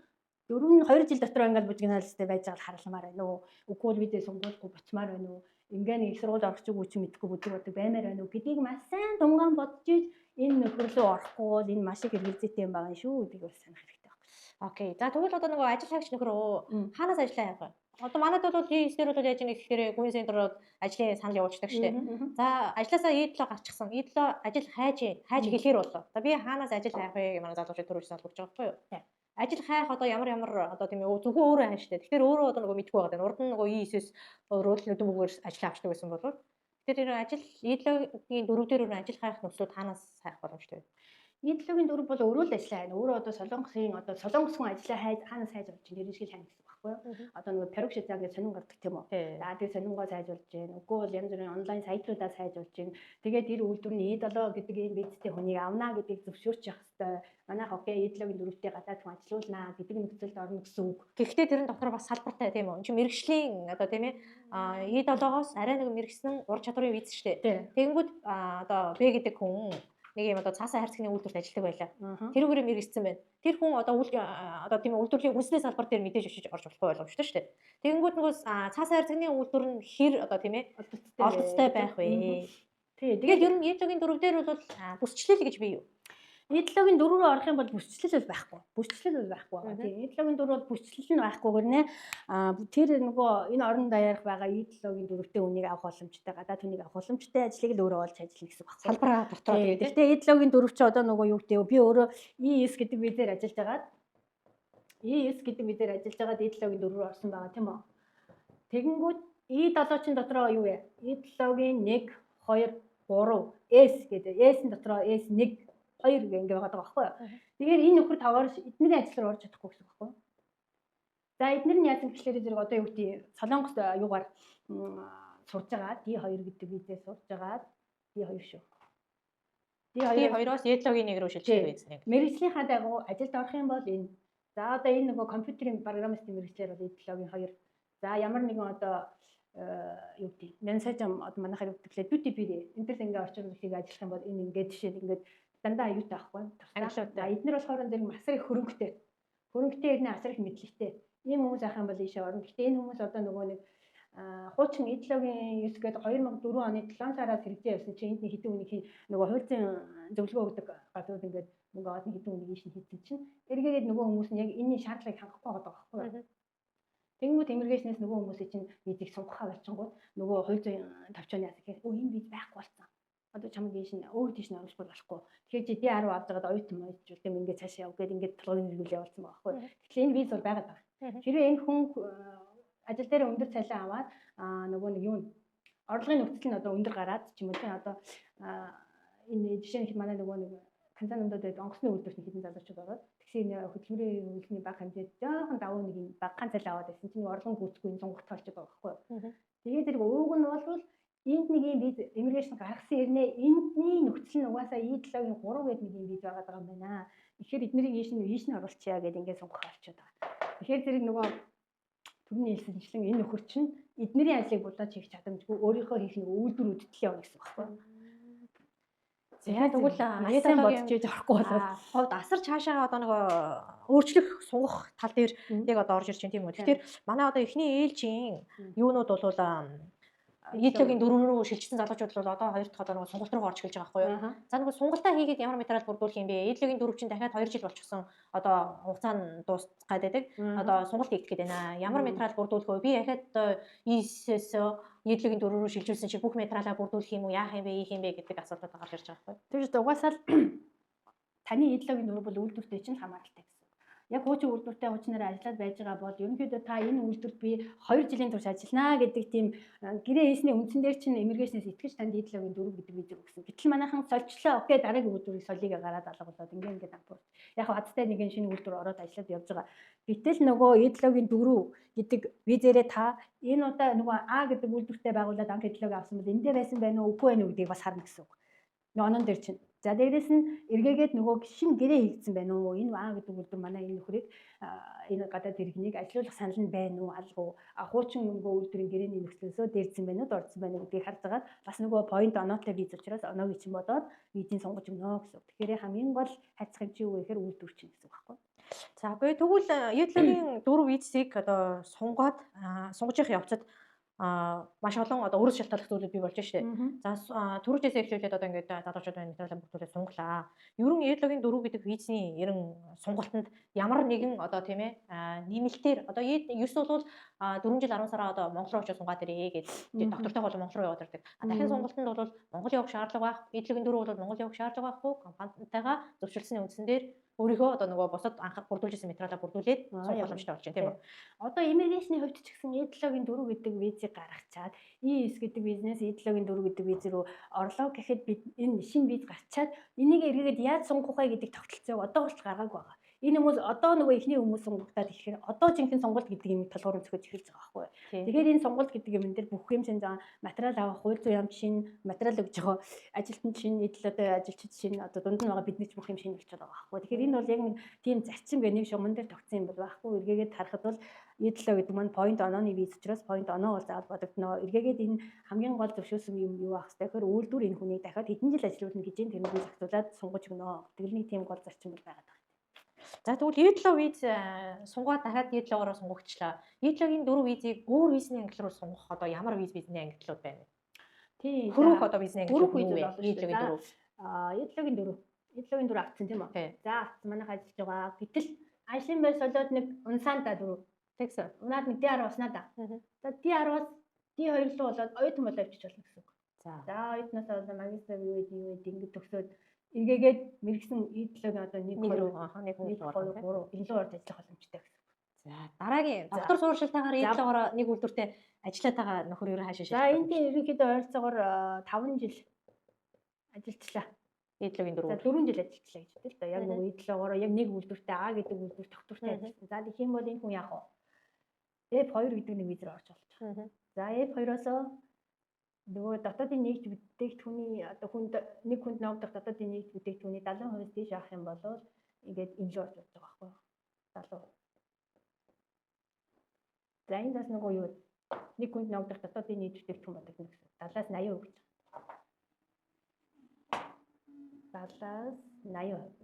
B: 2 жил дотор ингээд бужигнаалстай байж байгаа харамсмаар байна уу? Үгүй бол бид сонгуулихгүй буцмаар байна уу? Ингээ нэг их сургууль орох ч үгүй ч мэдэхгүй бодог баймаар байна уу гэдгийг маш сайн тунгаан бодож ийж энэ нөхөрлөө орохгүй бол энэ маш их хэрэгцээтэй юм байгаа шүү гэдгийг бас санах хэрэгтэй байна. Окей. За тэгвэл одоо нөгөө ажил хайгч нөхөр хаанаас ажиллаа явах вэ? Одоо манайд бол ES-дээр бол яаж нэг гэхээр гүйн центрууд ажлын санал явуулдаг шүү дээ. За ажлаасаа E7 гарчихсан. E7 ажил хайж хэлэхэр болоо. За би хаанаас ажил хайх вэ гэж манай залуучууд төрүүлсэн болгож байгаа байхгүй юу? Ажил хайх одоо ямар одоо тийм ээ зөвхөн өөрөө хайж штэ. Тэгэхээр өөрөө одоо нөгөө мэдгүй байгаа. Урд нь нөгөө ES-с өөрөө л нүдүүгээр ажил авчдаг гэсэн болов. Тэгэхээр ажил E7-гийн 4 дээр ажил хайх нөхцөлд хаанаас хайх боломжтой вэ? E7-гийн 4 бол өөрөө л ажиллаа байна. Өөрөө одоо солонгос хүн ажиллаа хаанаас хайж болж чинь нэршил хань гэсэн байхгүй юу? Одоо нөгөө Perugia гэж сонин гардаг тийм үү? За тэр сонингоо сайжуулж байна. Үгүй бол янз бүрийн онлайн сайтуудаа сайжуулж байна. Тэгээд тэр үйлдвэр нь E7 гэдэг энэ бицтэй хүнийг авнаа гэдгийг зөвшөөрч явах хэрэгтэй. Манайх окей E7-гийн 4-тэй гадаад хүн ажилуулнаа гэдэг нөхцөлд орно гэсэн үг. Гэхдээ тэрэн дотор бас салбартай тийм үү? Энд чинь мэрэгжлийн одоо тийм ээ E7-оос арай нэг мэрэгсэн ур чадварын виз шүү дээ. Тэгэнгүүт одоо Б гэдэг хүн нэг юм одоо цаасан хайрцагны үйлдвэрт ажилладаг байлаа. Тэрүүгээр мэрэгцсэн байна. Тэр хүн одоо тийм үйлдвэрлэлийн хүнсний салбар дээр мэдээж очиж орж болохгүй боломжтой шүү дээ. Тэгэнгүүт нөгөө цаасан хайрцагны үйлдвэр нь хэр одоо тийм ээ олдцтой байх вэ? Тэгээд ер нь E7-гийн 4 дээр бол бүсчлэл гэж бий юу? E7-гийн 4 рүү орох юм бол бүсчлэл бол байхгүй. Бүсчлэл бол байхгүй байгаа. Тийм E7-гийн 4 бол бүсчлэл нь байхгүйгээр нэ тэр нөгөө энэ орон даяарх байгаа E7-гийн 4-тэй үнийг авах боломжтой, гадаад үнийг авах боломжтой ажлыг л өөрөө олж ажиллана гэсэн үг байна. Салбараа дотор тийм. Гэхдээ E7-гийн 4 чи одоо нөгөө юу гэдэг би өөрөө ES гэдэг визээр ажиллаж байгаад E7-гийн 4 рүү орсон байгаа тийм үү? Тэгэнгүүт E7 чин дотроо юу вэ? E7-гийн 1 2 3 S гэдэг. S-ийн дотроо S1 2 ингэ байгаа байхгүй юу. Тэгэхээр энэ нөхөр таваар эднэрийн ажил руу орж чадахгүй гэсэн үг байхгүй юу. За эдгээр нь яасан гэхлээр зэрэг одоо юу гэдэг Солонгост юугаар сурж байгаа D2 гэдэг визээр сурж байгаа D2 шүү.
A: D2-оос Yellow-гийн нэг рүү шилжих виз нэг.
B: Мэргэжлийнхаа дагуу ажилд орох юм бол энэ. За одоо энэ нөгөө компьютерийн программистийн мэргэжлэр бол D7-гийн 2. За ямар нэгэн одоо юу гэдэг менежмент одоо манайхаар үгдэглээ duty-free энэ төр ингээ орчин үеийг ажиллах юм бол энэ ингээд жишээ ингээд дандаа аюутай авахгүй. За эдгээр болохоор зэрэг асар их хөрөнгөтэй. Хөрөнгөтэй ирнэ асар их мэдлэгтэй. Ийм хүмүүс авах юм бол ийшээ орно. Гэхдээ энэ хүмүүс одоо нөгөө нэг хуучин идеологийн 9 гээд 2004 оны 7 сараас хэрэгжиж явсан чинь энд хэдэн үнийг нөгөө хуульцын зөвлөгөө өгдөг газрууд ингээд нөгөө олон хэдэн үнийг ийш хийсэн чинь эргээгээд нөгөө хүмүүс нь яг энэний шаардлагыг хангахгүй байгаа байхгүй. Тэнгүүд иммиграшнээс нөгөө хүмүүсийн чинь визийг сунгахаа болчихгоо нөгөө хуульцын төвчөөний ясах гэхээр энэ виз байхгүй болсон. Одоо чамд ийш нь өөр тийш нь оруулахгүй болохгүй. Тэгэхээр чи D10 авч байгаад оюутан маяг юм ингээд цаашаа явах гээд ингээд толгойн эргүүл явуулсан байгаа байхгүй. Тэгэхээр энэ виз бол байгаад байгаа. Хэрвээ энэ хүн ажил дээр өндөр цалин аваад нөгөө нэг юу орлогын нөхцөл нь одоо өндөр гараад ч юм уу тийм одоо энэ жишээ нь манай нөгөө нэг Канадад байдаг онгоцны үйлдвэрт хэдэн залуучууд ороод тэгсэн хөдөлмөрийн үйлсний баг хэмжээд жоохон давуу нэг юм багахан цалин аваад байсан чинь орлогын гүйцэтгэх сонгогдох болчиход байгаа байхгүй. Тэгээд зэрэг ууг нь бол энд нэг юм виз иммиграшн гаргасан ирнэ эндний нөхцөл нь угаасаа E7-гийн 3 гэдэг нэг юм виз байгаа юм байна. Тэгэхээр эднийг ийш нь оруулчихъя гэдэг ингээд сонгох болчиход байгаа. Тэгэхээр зэрэг нөгөө түрүүний хэлсэнчлэн энэ нөхөр чинь эднэрийн ажлыг булаач хийх чадамжгүй өөрийнхөө хийх нэг үйлдвэр үүдтэл явна гэсэн багхгүй.
A: За тэгвэл яасан бодож ийж орохгүй болоод ховд асар цаашаа одоо нэг өөрчлөх сунгах тал дээр яг одоо орж ирж байна тийм үү. Тэгэхээр манай одоо эхний ээлжийн юунууд бол Yellow-гийн 4 рүү шилжсэн залуучууд бол одоо 2 дахь одоо нэг сонголт руу орж эхэлж байгаа байхгүй юу. За нэг сонголтоо хийгээд ямар материал бүрдүүлэх юм бэ? Yellow-гийн 4 чинь дахиад 2 жил болчихсон. Одоо хугацаа нь дуусгаад байдаг. Одоо сонголт хийгдэх гээд байна. Ямар материал бүрдүүлэх вэ? Би дахиад ES-с Yellow-гийн 4 рүү шилжүүлсэн чи бүх материалаа бүрдүүлэх юм уу? Яах юм бэ? Ийх юм бэ гэдэг асуултууд гарч ирж байгаа байхгүй юу.
B: Тэр чинь угаасаа таны Yellow-гийн 4 бол үйлдвэртэй чинь хамааралтай. Яг хуучин үйлдвэртэй хуучнаараа ажиллаад байж байгаа бол ерөнхийдөө та энэ үйлдвэрт би 2 жилийн турш ажиллана гэдэг тийм гэрээ хийсний үндсэн дээр чинь иммиграшнээс итгэж танд D7-гийн 4 гэдэг виз өгсөн. Гэтэл манайхан сольчлаа. Окей, дараагийн үйлдвэрийг солигээ гараад алга болоод ингээд ампур. Яг хацтай нэгэн шинэ үйлдвэр ороод ажиллаад явж байгаа. Гэтэл нөгөө D7-гийн 4 гэдэг визээрээ та энэ удаа нөгөө А гэдэг үйлдвэртэй байгуулад анх D7-г авсан бол эндээ байсан байх уу үгүй байх уу гэдгийг бас харна гэсэн үг. Нөгөө онон дээр чинь. За дээрээс нь эргээгээд нөгөө шинэ гэрээ хийгдсэн байна уу? Энэ Аа гэдэг үйлдвэр манай энэ нөхрийг энэ гадаад иргэнийг ажилуулах санал нь байна уу? Алгуу хуучин нөгөө үйлдвэрийн гэрээний нөхцлөөсөө дээрдсэн байна уу? Дордсон байна уу гэдгийг харж байгаа. Бас нөгөө point оноотой виз учраас оноогийн чинь бодоод визийн сонгож өгнө гэсэн. Тэгэхээр хамгийн гол хайцах юм чи юу вэ гэхээр үйлдвэр чинь гэсэн үг байхгүй.
A: За үгүй тэгвэл Yellow-гийн 4 визийг одоо сунгаж явах явцад маш олон одоо өөрөс шалтгааллах зүйлүүд бий болж штэ. За түрүүчээс эхлүүлээд одоо ингээд залуучууд байна материалаа бүрдүүлээд сунглаа. Ер нь Yellow-гийн 4 гэдэг визний ерэн сунгалтанд ямар нэгэн одоо тийм ээ нэмэлтээр одоо 9 бол 4 жил 10 сараа одоо Монгол руу очиж сунгаад ирээ гэж доктортой бол Монгол руу яваад ирдэг. Дахин сунгалтанд бол Монгол явах шаардлага байх. Yellow-гийн 4 бол Монгол явах шаардлага байхгүй. Компанитайгаа зөвшөөрлсөний үндсэн дээр өөрийнхөө одоо нөгөө бусад анх бүрдүүлжсэн материалаа бүрдүүлээд суух боломжтой болж байна тийм үү.
B: Одоо иммиграшны хувьд ч гэсэн E7-гийн 4 гэдэг визийг гаргачаад ES гэдэг бизнес E7-гийн 4 гэдэг виз рүү орлоо гэхэд бид энэ шинэ виз гарчаад энийг эргээгээд яаж сунгах вэ гэдэг тогтолцоог одоо болч гаргаагүй байгаа. Энэ хүмүүс одоо нөгөө ихний хүмүүс сунгагдаад ирэхээр одоо жинхэнэ сонголт гэдэг юм толгоор өнцгөж эхэлж байгаа байхгүй. Тэгэхээр энэ сонголт гэдэг юм дээр бүх юм шинэ материал авах, хууль зүйн яамч шинэ материал өгж байгаа, ажилтнууд шинэ, нийтлэлтэй ажилчид шинэ одоо дунд нь байгаа бидний ч бүх юм шинэ болчиход байгаа байхгүй. Тэгэхээр энэ бол яг нэг тийм зарчим гэх нэг шугамн дээр тогтсон юм бол байхгүй. Эргээгээд харахад бол E7 гэдэг маань point онооны виз учраас point оноо бол заавал бодогдно. Эргээгээд энэ хамгийн гол зөвшөөрсөн юм юу ах вэ гэхээр үйлдвэр энэ хүнийг дахиад хэдэн жил ажилуулна гэж энэ тэрнийг зохицуулаад сунгаж өгнө. Тэгэл нэг тийм гол зарчим бол байгаа.
A: За тэгвэл E7 виз сунгаад дахиад E7-оор сунгагчлаа. E7-гийн 4 визийг өөр визний англи руу сунгах одоо ямар визний ангиллууд байна вэ?
B: Тийм.
A: Хөрөх одоо визний ангиллууд
B: юу вэ?
A: E7-гийн 4.
B: E7-гийн 4. E7-гийн 4 авцсан тийм үү? За авцсан манайх ажиллаж байгаа. Гэтэл ажлын байр солиод нэг унсаанда 4. Тэгсэн. Унаад нэг D10 уснаа да. За D10-аас D2 руу болоод оюутан болоо авчиж болно гэсэн үг. За оюутнаас болоо магистр юу гэдэг ингэж төгсөөд эргээгээд мэрэгсэн E7-гийн одоо нэг илүү орж ажиллах боломжтой гэсэн.
A: За дараагийн доктор сууршилтаагаар E7-оор нэг үйлдвэртэй ажиллаад байгаа нөхөр юу хаашаа шилжиж.
B: За энд тийм ерөнхийдөө ойролцоогоор 5 жил ажиллачлаа.
A: E7-гийн 4.
B: За 4 жил ажиллачлаа гэж үү. Яг нөгөө E7-оор яг нэг үйлдвэртэй А гэдэг үйлдвэр доктортой ажилласан. За тэгэх юм бол энэ хүн яах вэ? F2 гэдэг нэг виз рүү орж болж байгаа. За F2-оос нөгөө дотоодын нэгж бүтээгдэхүүний одоо нэг хүнд ногдох дотоодын нэгж бүтээгдэхүүний 70% дээш авах юм бол ингээд энэ рүү орж болж байгаа байхгүй юу? 70%. За энэ бас нөгөө юу нэг хүнд ногдох дотоодын нэгж бүтээгдэхүүн бодогдно гэсэн. 70-аас 80% гэж. 70-аас 80%.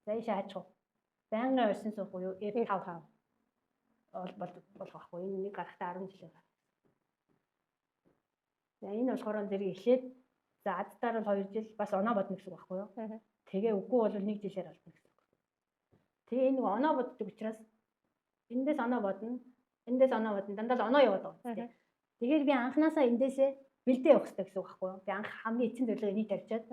B: За ийш аач уу? Байнгын оршин суух уу F5 болох байхгүй. Энэ нэг гарахтаа 10 жил гарах. За энэ болохоор зэрэг эхлээд за аддаар бол 2 жил бас оноо бодно гэсэн үг байхгүй юу? Тэгээ үгүй бол 1 жилээр олно гэсэн үг. Тэгээ энэ оноо боддог учраас эндээс оноо бодно. Эндээс оноо бодно. Дандаа л оноо яваад байгаа юм. Тэгэхээр би анханасаа эндээсээ бэлдээ явах хэрэгтэй гэсэн үг байхгүй юу? Би анх хамгийн эцсийн зорилгыг нийт тавьчаад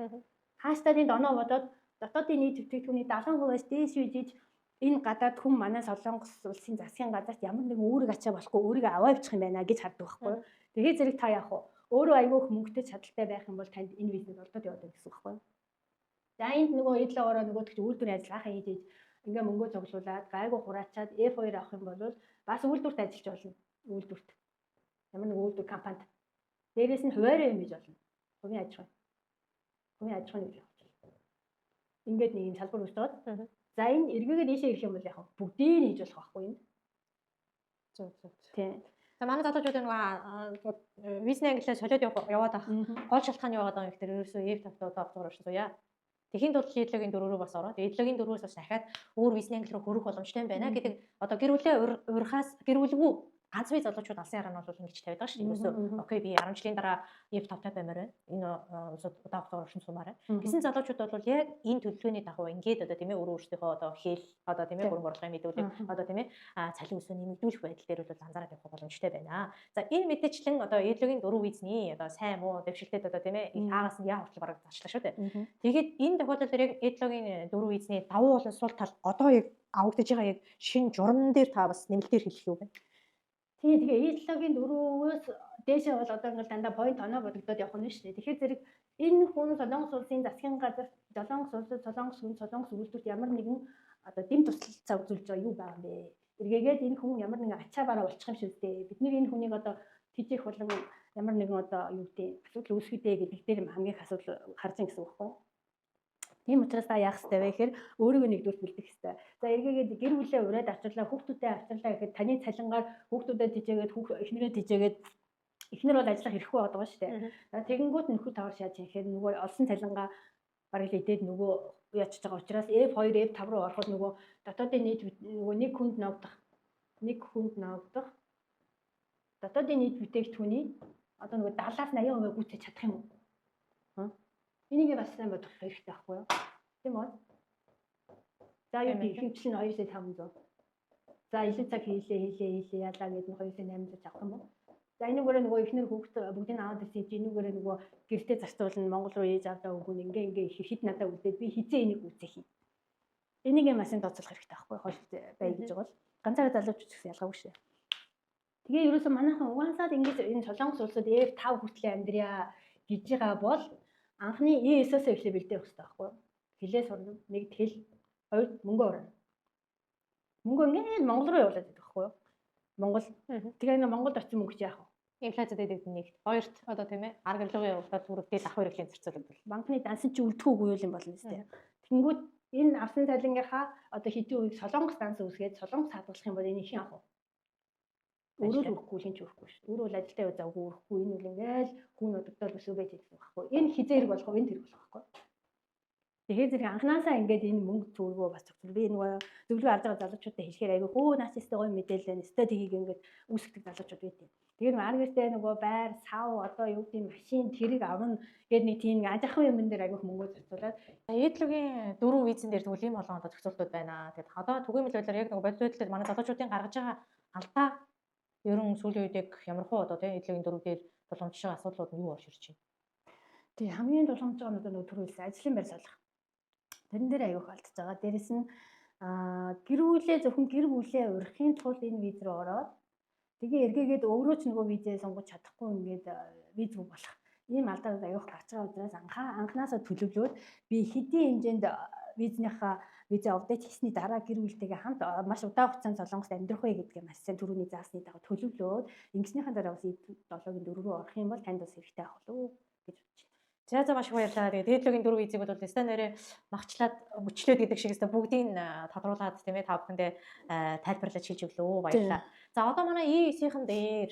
B: хааштай энд оноо бодоод дотоодын нийт бүтээгдэхүүний 70%-аас дээш үжиж энэ гадаад хүн манай Солонгос улсын засгийн газарт ямар нэгэн үүрэг ачаа болохгүй өөрийгөө аваа авчих юм байна гэж харддаг байхгүй юу? Тэгэхээр зэрэг та яах вэ? Өөрөө айгүй их мөнгөтэй чадaltaй байх юм бол танд энэ визнес олдоод яваад байна гэсэн үг байхгүй юу? За энд нөгөө эдлэгээрээ нөгөөдөгч үйлдвэрийн ажиллагаа хийж ингээ мөнгөө цуглуулад гайгүй хураачаад F2 авах юм бол бас үйлдвэрт ажиллаж болно. Үйлдвэрт. Ямар нэг үйлдвэр компанид. Дээрээс нь хуваарь юм гэж болно. Хувийн аж ахуй. Хувийн аж ахуйн гэж байна. Ингээд нэг юм салбар үүсгээд. За энэ эргээгээ дээшээ ирэх юм бол яг бүгдийг хийж болох байхгүй юм.
A: Зөв.
B: Тийм.
A: За манай залуучууд нөгөө визний англиар солиод яваад байх. Гол шалтгаан яваад байгаа юм ихтэй ерөөсөө F5 тавцгаар оршин сууя. Тэхийн тулд эдлэгийн дөрөв рүү бас ороод эдлэгийн дөрвөөс бас дахиад өөр визний англи руу хөрөх боломжтой юм байна гэдэг одоо гэр бүлээ урьхаас гэр бүлгүй ганц бие залуучууд алсын хараа нь бол ингэж тавиад байгаа шүү дээ. Ерөөсөө окей би 10 жилийн дараа F5 баймаар байна. Энэ улсад удаан оршин сумаар байна. Гэсэн залуучууд бол яг энэ төлөвлөгөөний дагуу ингээд одоо тийм ээ өөрөө өөрсдийнхөө одоо хэл одоо тийм ээ хөрөнгө оруулалтын мэдүүлэг одоо тийм ээ цалин өсөө нэмэгдүүлэх байдал дээр бол анзаараад явах боломжтой байна. За энэ мэдээчлэн одоо эдлэгийн дөрөв визний одоо сайн муу дэвшилтэд одоо тийм ээ аагаас нь яа хүртэл бараг зарчлаа шүү дээ. Тэгээд энэ тохиолдолд яг эдлэгийн дөрөв визний давуу болон сул тал одоо яг авагдаж байгаа яг шин журам дээр та бас нэмэлтээр хэлэх юу вэ?
B: Тэгээ эдлэгийн дөрөвөөс дээшээ бол одоо ингээл дандаа point оноо бодогдоод явах нь шүү дээ. Тэгэхээр зэрэг энэ хүн Солонгос улсын засгийн газар Солонгос улсад Солонгос үйлдвэрт ямар нэгэн одоо дэм туслалцаа үзүүлж байгаа юу байгаа юм бэ? Эргээгээд энэ хүн ямар нэгэн ачаа бараа болчих юм шиг дээ. Бид нэр энэ хүнийг одоо хижих болон ямар нэгэн одоо юу гэдэг асуудал үүсгэх дээ гэдэг дээр хамгийн их асуудал харж байгаа гэсэн үг байна. Тийм учраас та яах ёстой вэ гэхээр өөрийгөө нэгдүгээр бэлдэх ёстой. За эргээгээд гэр бүлээ ураад авчирлаа, хүүхдүүдээ авчирлаа гэхэд таны цалингаар хүүхдүүдэд тижээгээд эхнэрээ тижээгээд эхнэр бол ажиллах хэрэггүй байгаа шүү дээ. За тэгэнгүүт нөхөр тавар шааж ихээр нөгөө олсон цалингаа бараг л идээд нөгөө ячиж байгаа учраас F2, F5 руу ороход нөгөө дотоодын нийт нөгөө нэг хүнд ногдох дотоодын нийт бүтээгдэхүүний одоо нөгөө 70-аас 80% гүйцэж чадах юм уу? Энийг бас сайн бодох хэрэгтэй байхгүй юу? Тийм үү? За юу би хэмжлэн 2,500. За илүү цаг хийлээ ялаа гэдэг нь 2,800 авах юм уу? За энүүгээрээ нөгөө ихнэр хүүхд бүгдийг аваад ирсэн чи энүүгээрээ нөгөө гэртээ зарцуулна Монгол руу ээж авдаа өгөн ингээ хэд надад үлдээд би хизээ энийг үүсэх юм. Энийг машин тооцоолох хэрэгтэй байхгүй юу? Хойш бай гэж байгаа бол ганцаараа залуучч гэсэн ялгаагүй шүү. Тэгээ ерөөсөө манайхан угаасаад ингэж энэ Солонгос улсад F5 хүртэл амьдрья гэж байгаа бол анхны ES-ээс эхлээ бэлдээ явах хэрэгтэй байхгүй юу? Хилээ сурна, нэгд хэл, хоёрд мөнгө орно. Мөнгө ингээд Монгол руу явуулаад байдаг байхгүй юу? Монгол. Тэгээ энэ Монголд очиж мөнгө чи яах вэ?
A: Инфляцид дэдэг нэгт. Хоёрт одоо тийм ээ арга барилгын явуулаад түрүүтэй ах хэрэглийн зарцуулагдвал.
B: Банкны дансан чи үлдэхүүгүй юу юм болно шүү дээ. Тэнгүүд энэ авсан цалингийнхаа одоо хэдийн үеийг Солонгос данс үүсгээд Солонгос хадгалах юм бол энэ их яах вэ? Өөрөө л өрөхгүй хин ч өрөхгүй шүү. Өөрөө л ажилдаа яв завгүй өрөхгүй. Энэ үл ингээл хүн өдөртөл өсөө байж байгаа байхгүй. Энэ хизээ хэрэг болох вэ? Энд хэрэг болох байхгүй. Тэгэхээр зэрэг анханасаа ингээд энэ мөнгө зүргөө бас зөвлөө. Би нөгөө зөвлөгөө авч байгаа залуучуудад хэлэхээр айгүй хөө наачстай гоё мэдээлэл байна. Өстой тгийг ингээд үүсгдэг залуучууд байдیں۔ Тэгээд маркеттэй нөгөө байр, сав одоо юу гэдэг машин тэрэг авна гэдэг нэг тийм аж ахуйн юмн дээр айгүй мөнгөө зарцуулаад
A: эдлэгийн дөрөв визэн дээр тэгвэл ийм олон одоо зохицуултууд байна. Тэгээд одоо түгээмэл байдлаар яг нөгөө бодит байдлаар манай залуучуудын гаргаж байгаа алдаа ерөн сүүлийн үед яг ямархуу одоо тийм эдлэгийн дөрөв дээр боломжтой байгаа асуудлууд нь юу орж ирж байна?
B: Тэгээ хамгийн боломжтой нь одоо нөгөө төрүүлсэн ажлын байр суурь. Тэрэн дээр аягүй алдчихж байгаа. Дээрэс нь гэр бүлээ зөвхөн гэр бүлээ урьхын тулд энэ виз рүү ороод тэгээ эргээгээд өөрөө ч нөгөө визээ сонгож чадахгүй ингээд виз рүү болох. ийм алдаанууд аяох гарч байгаа учраас анханасаа төлөвлөөд би хэдийн хэмжээнд визийнхаа виза апдейт хийсний дараа гэр бүлтэйгээ хамт маш удаан хугацаанд Солонгост амьдрах вэ гэдгээ маш сайн түрүүний заасны дагуу төлөвлөөд ингэснийхэн дараа бас 7-гийн 4 рүү орох юм бол танд бас хэрэгтэй ах болов гэж бодож байна.
A: За маш их баярлалаа. Тэгээд дээдлогийн 4 визийг бол өстой нэрээ магчлаад мөчлөөд гэдэг шиг өстой бүгдийг тодруулаад тийм ээ та бүхэндээ тайлбарлаж хэлж өглөө. Баярлалаа. За одоо манай E9-ийн дээр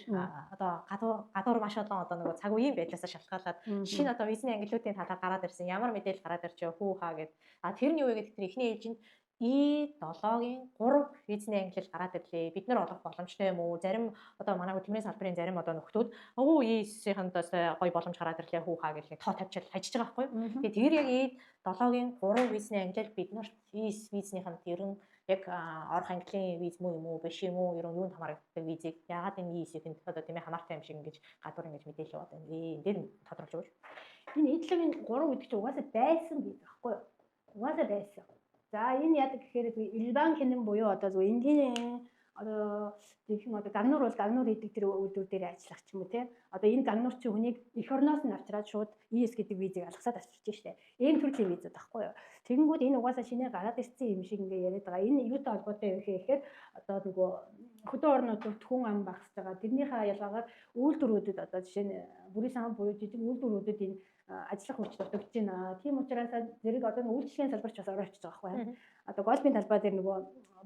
A: одоо гадуур маш олон одоо нөгөө цаг үеийн байдлаасаа шалтгаалаад шинэ одоо визний ангиллуудын талаар гараад ирсэн. Ямар мэдээлэл гараад ирж байгаа хүү хаа гэд. Тэр нь юу вэ гэхээр эхний ээлжинд E7-гийн 3 визний ангилал гараад ирлээ. Бид нар олох боломжтой юм уу? Зарим одоо манай хөдөлмөрийн салбарын зарим одоо нөхдүүд E9-ийнхэндээс гоё боломж гараад ирлээ хүү хаа гэж тоо тавьчаад хажиж байгаа байхгүй юу? Тэгээд тэр яг E7-гийн 3 визний ангилал биднэрт E9-ийнхэнд ерөн яг орох ангиллын виз муу юм уу биш юм уу? Ерөн юунд хамаардаг визийг яагаад энэ E9-ийнхэнд одоо тийм ээ хамаартай юм шиг ингэж гадуур ингэж мэдээлэл яваад байна. Энэ дээр тодорхойлж өгөөч.
B: Энэ E7-гийн 3 гэдэг чинь угаасаа байсан виз байхгүй юу? Угаасаа байсан. За энэ яадаг гэхээр илбан хинэн буюу одоо зөв энгийн одоо тийм одоо гагнуур бол гагнуур идэг тэр үйлдвэр дээр ажиллах ч юм уу те. Одоо энэ гагнуур чи хүнийг эх орноос нь авчираад шууд ES гэдэг визийг алгасаад авчирч штэ. Ийм төрлийн визүүд байхгүй юу. Тэгэнгүүт энэ угаасаа шинээр гараад ирсэн юм шиг ингээ яриад байгаа. Энэ юутай холбоотой юм гэхээр одоо нөгөө хөдөө орнуудад хүн ам багсаж байгаа. Тэрнийхээ ялгаагаар үйлдвэрүүдэд одоо жишээ нь бүрийн сан буюу жижиг үйлдвэрүүдэд энэ ажиллах хүч дутагдж байна. Тийм учраас зэрэг одоо үйлчлэгийн салбарч бас орооч байгаа байхгүй. Одоо голфын талбай дээр нөгөө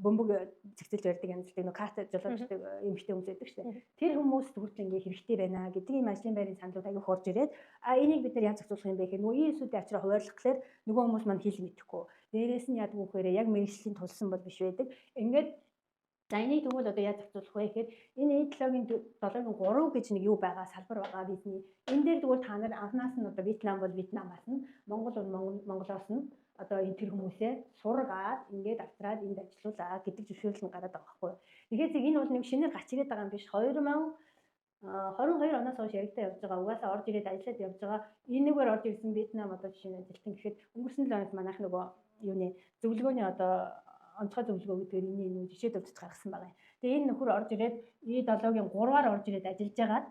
B: бөмбөг зэгцэлж барьдаг янзлдаг нөгөө карт жолоочдаг эмэгтэй хүмүүс байдаг шүү дээ. Тэр хүмүүс төгөлж ингээ хэрэгтэй байна гэдэг ийм ажлын байрын саналууд аяг хурж ирээд энийг бид нар яаж зохицуулах юм бэ гэхээр нөгөө ийсүүдийн ачраа хуваарлахлаар нөгөө хүмүүс маань хэл мэдэхгүй. Дээрээс нь яадаг вөхөөр яг мэрэгжлийн тулсан бол биш байдаг. Ингээд за энийг тэгвэл одоо яаж зохицуулах вэ гэхээр энэ E7-гийн 7-гийн 3 гэж нэг юу байгаа салбар байгаа бидний. Энэ дээр тэгвэл та нар анханаас нь одоо Вьетнам бол Вьетнамаас нь, Монгол бол Монголоос нь одоо энэ тэр хүмүүсээ сургаад ингээд авчраад энд ажиллуулаа гэдэг зөвшөөрөл нь гараад байгаа байхгүй. Тэгэхээр энэ бол нэг шинээр гарч ирээд байгаа юм биш. 2022 оноос хойш яригдаа явж байгаа. Угаасаа орж ирээд ажиллаад явж байгаа. Энэ нэгээр орж ирсэн Вьетнам одоо жишээ нь ажилтан гэхэд өнгөрсөн 7 хоногт манайх нөгөө юуны зөвлөгөөний одоо онцгой зөвлөгөө гэдгээр энэ жишээ төвчж гаргасан байгаа. Тэгээ энэ нөхөр орж ирээд E7-гийн 3-аар орж ирээд ажиллаж байгаа.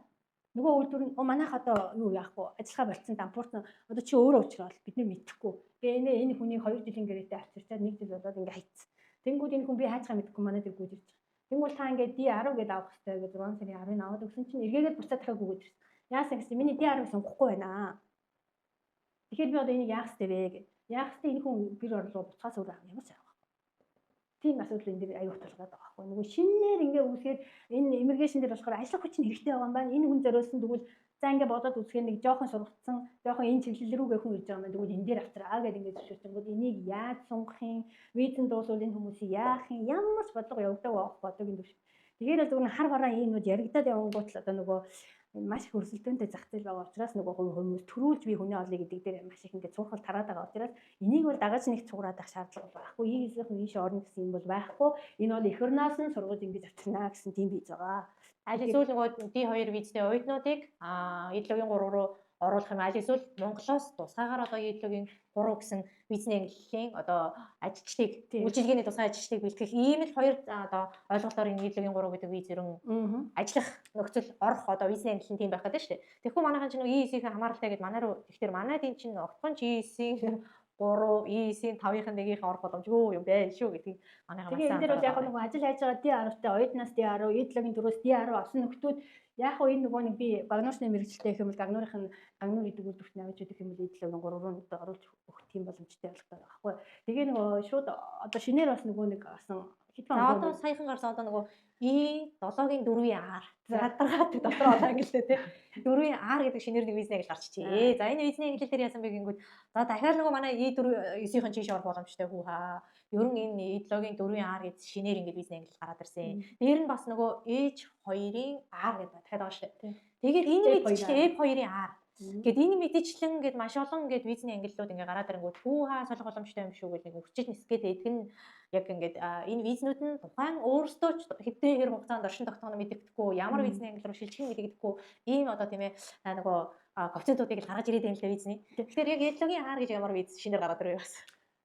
B: Нөгөө үйлдвэр нь манайх одоо юу яах вэ? Ажиллахаа болцсон дампуурт одоо чи өөрөө уучраад бид нар мэдэхгүй. Тэгээ энэ хүнийг 2 жилийн гэрээтэй авчирчаад 1 жил болоод ингээ хайцсан. Тэнгүүд энэ хүн би хаачгаа мэдэхгүй манай дээр гүйж ирж байгаа. Тэнгүүд та ингээ D10 гэдээ авах хэрэгтэй гэж 6 сарын 10-ыг аваад өгсөн чинь эргээгээд буцаад дахиад гүйж ирсэн. Яасан гэсэн миний D10-ыг сонгохгүй байна. Тэгэхээр би одоо энийг яах хэрэгтэй вэ гэж. Яах хэрэгтэй энэ хүн гэр орлоо буцаас өөр авах юм шиг. Тийм асуудал энэ дээр аюул тулгаад байгаа байхгүй. Нөгөө шинээр ингээ үүсгээд энэ иммиграшн дээр болохоор ажлах хүч нь хэрэгтэй байгаа юм байна. Энэ хүн зориулсан тэгвэл за ингээ бодоод үзэхээр нэг жоохон сургацсан, жоохон энэ чиглэл рүүгээ хүн ирж байгаа юм байна. Тэгвэл энэ дээр авчраа гэдэг ингээ зөвшөөрсөн. Энийг яаж сунгах юм? Визэн дуусвал энэ хүмүүсийг яах юм? Ямар ч бодлого явагдаагүй байхгүй бодог энэ дэвш. Тэгэхээр л зөвхөн хар бараа иймнүүд яригадаад явангуут л одоо нөгөө маш их өрсөлдөөнтэй зах зээл байгаа учраас нөгөө хүмүүс төрүүлж би хүний олъё гэдэг дээр маш их ингээд цуурхал тараад байгаа учраас энийг бол дагаж нэг цуураад ах шаардлага байхгүй. Ийгээс ийш орно гэсэн юм бол байхгүй. Энэ бол эх орноос нь сургууль ингэж авчирна гэсэн тийм биз байгаа.
A: Аль эсвэл нөгөө D2 визтэй оюутнуудыг E7-гийн 3 руу оруулах юм. Аль эсвэл Монголоос тусгаагаар одоо E7-гийн 3 гэсэн визний ангиллын одоо ажилчдыг үйлчилгээний тусгай ажилчдыг бэлтгэх ийм л хоёр одоо ойлголтоор энэ E7-гийн 3 гэдэг виз ерөн ажиллах нөхцөл орох одоо визний ангиллын тийм байх гэдэг шүү дээ. Тэгэхгүй манайхан чинь E9-ийн хамааралтай гэдэг манай руу тэгэхээр манай дийн чинь огтхон E9-ийн 3, E9-ийн 5-ын 1-ийн орох боломжгүй юм байна шүү гэдгийг манайхан
B: бас. Тэгээ энэ дээр бол яг нөгөө ажил хайж байгаа D10-тай оюутнаас D10, E7-гийн 4-өөс D10 авсан нөхдүүд яг хөө энэ нөгөө нэг би гагнуурсны мэрэгчлээ гэх юм бол гагнуурын гагнуур идэг үйлдвэрт авч идэх юм бол E7-гийн 3 руу оруулж өгөх тийм боломжтой болгох байхгүй. Тэгээ нөгөө шууд одоо шинээр бас нөгөө нэг асан
A: одоо саяхан гарсан одоо нөгөө E7-гийн 4-ийн R задаргаад дотор олон ангилтэй тий 4-ийн R гэдэг шинээр нэг визний ангил гарчжээ. За энэ визний ангил дээр яасан бэ гингүүд за дахиад нөгөө манай E9-ийн чийш орох боломжтой хүү хаа. Ерөн энэ E7-гийн 4-ийн R гэж шинээр ингээд визний ангил гараад ирсэн. Дээр нь бас нөгөө H2-ийн R гэдэг дахиад байгаа шүү дээ. Тэгээд энэ мэдчлэн F2-ийн R гэд энэ мэдээлэл гээд маш олон гээд визний ангиллууд ингээ гараад ирэнгүүт хүү хаа солих боломжтой юм шүү гэж нэг үрчиж нисгээд эдг нь яг ингээд энэ визнүүд нь тухайн өөрсдөө ч хэдэн хэр хугацаанд оршин тогтоохыг мэддэхгүй ямар визний ангил руу шилжих мэддэхгүй ийм одоо тийм ээ нөгөө коэффициентуудыг л гаргаж ирээд байна л да визний. Тэгэхээр яг E7-гийн R гэж ямар виз шинээр гараад ирээ бас.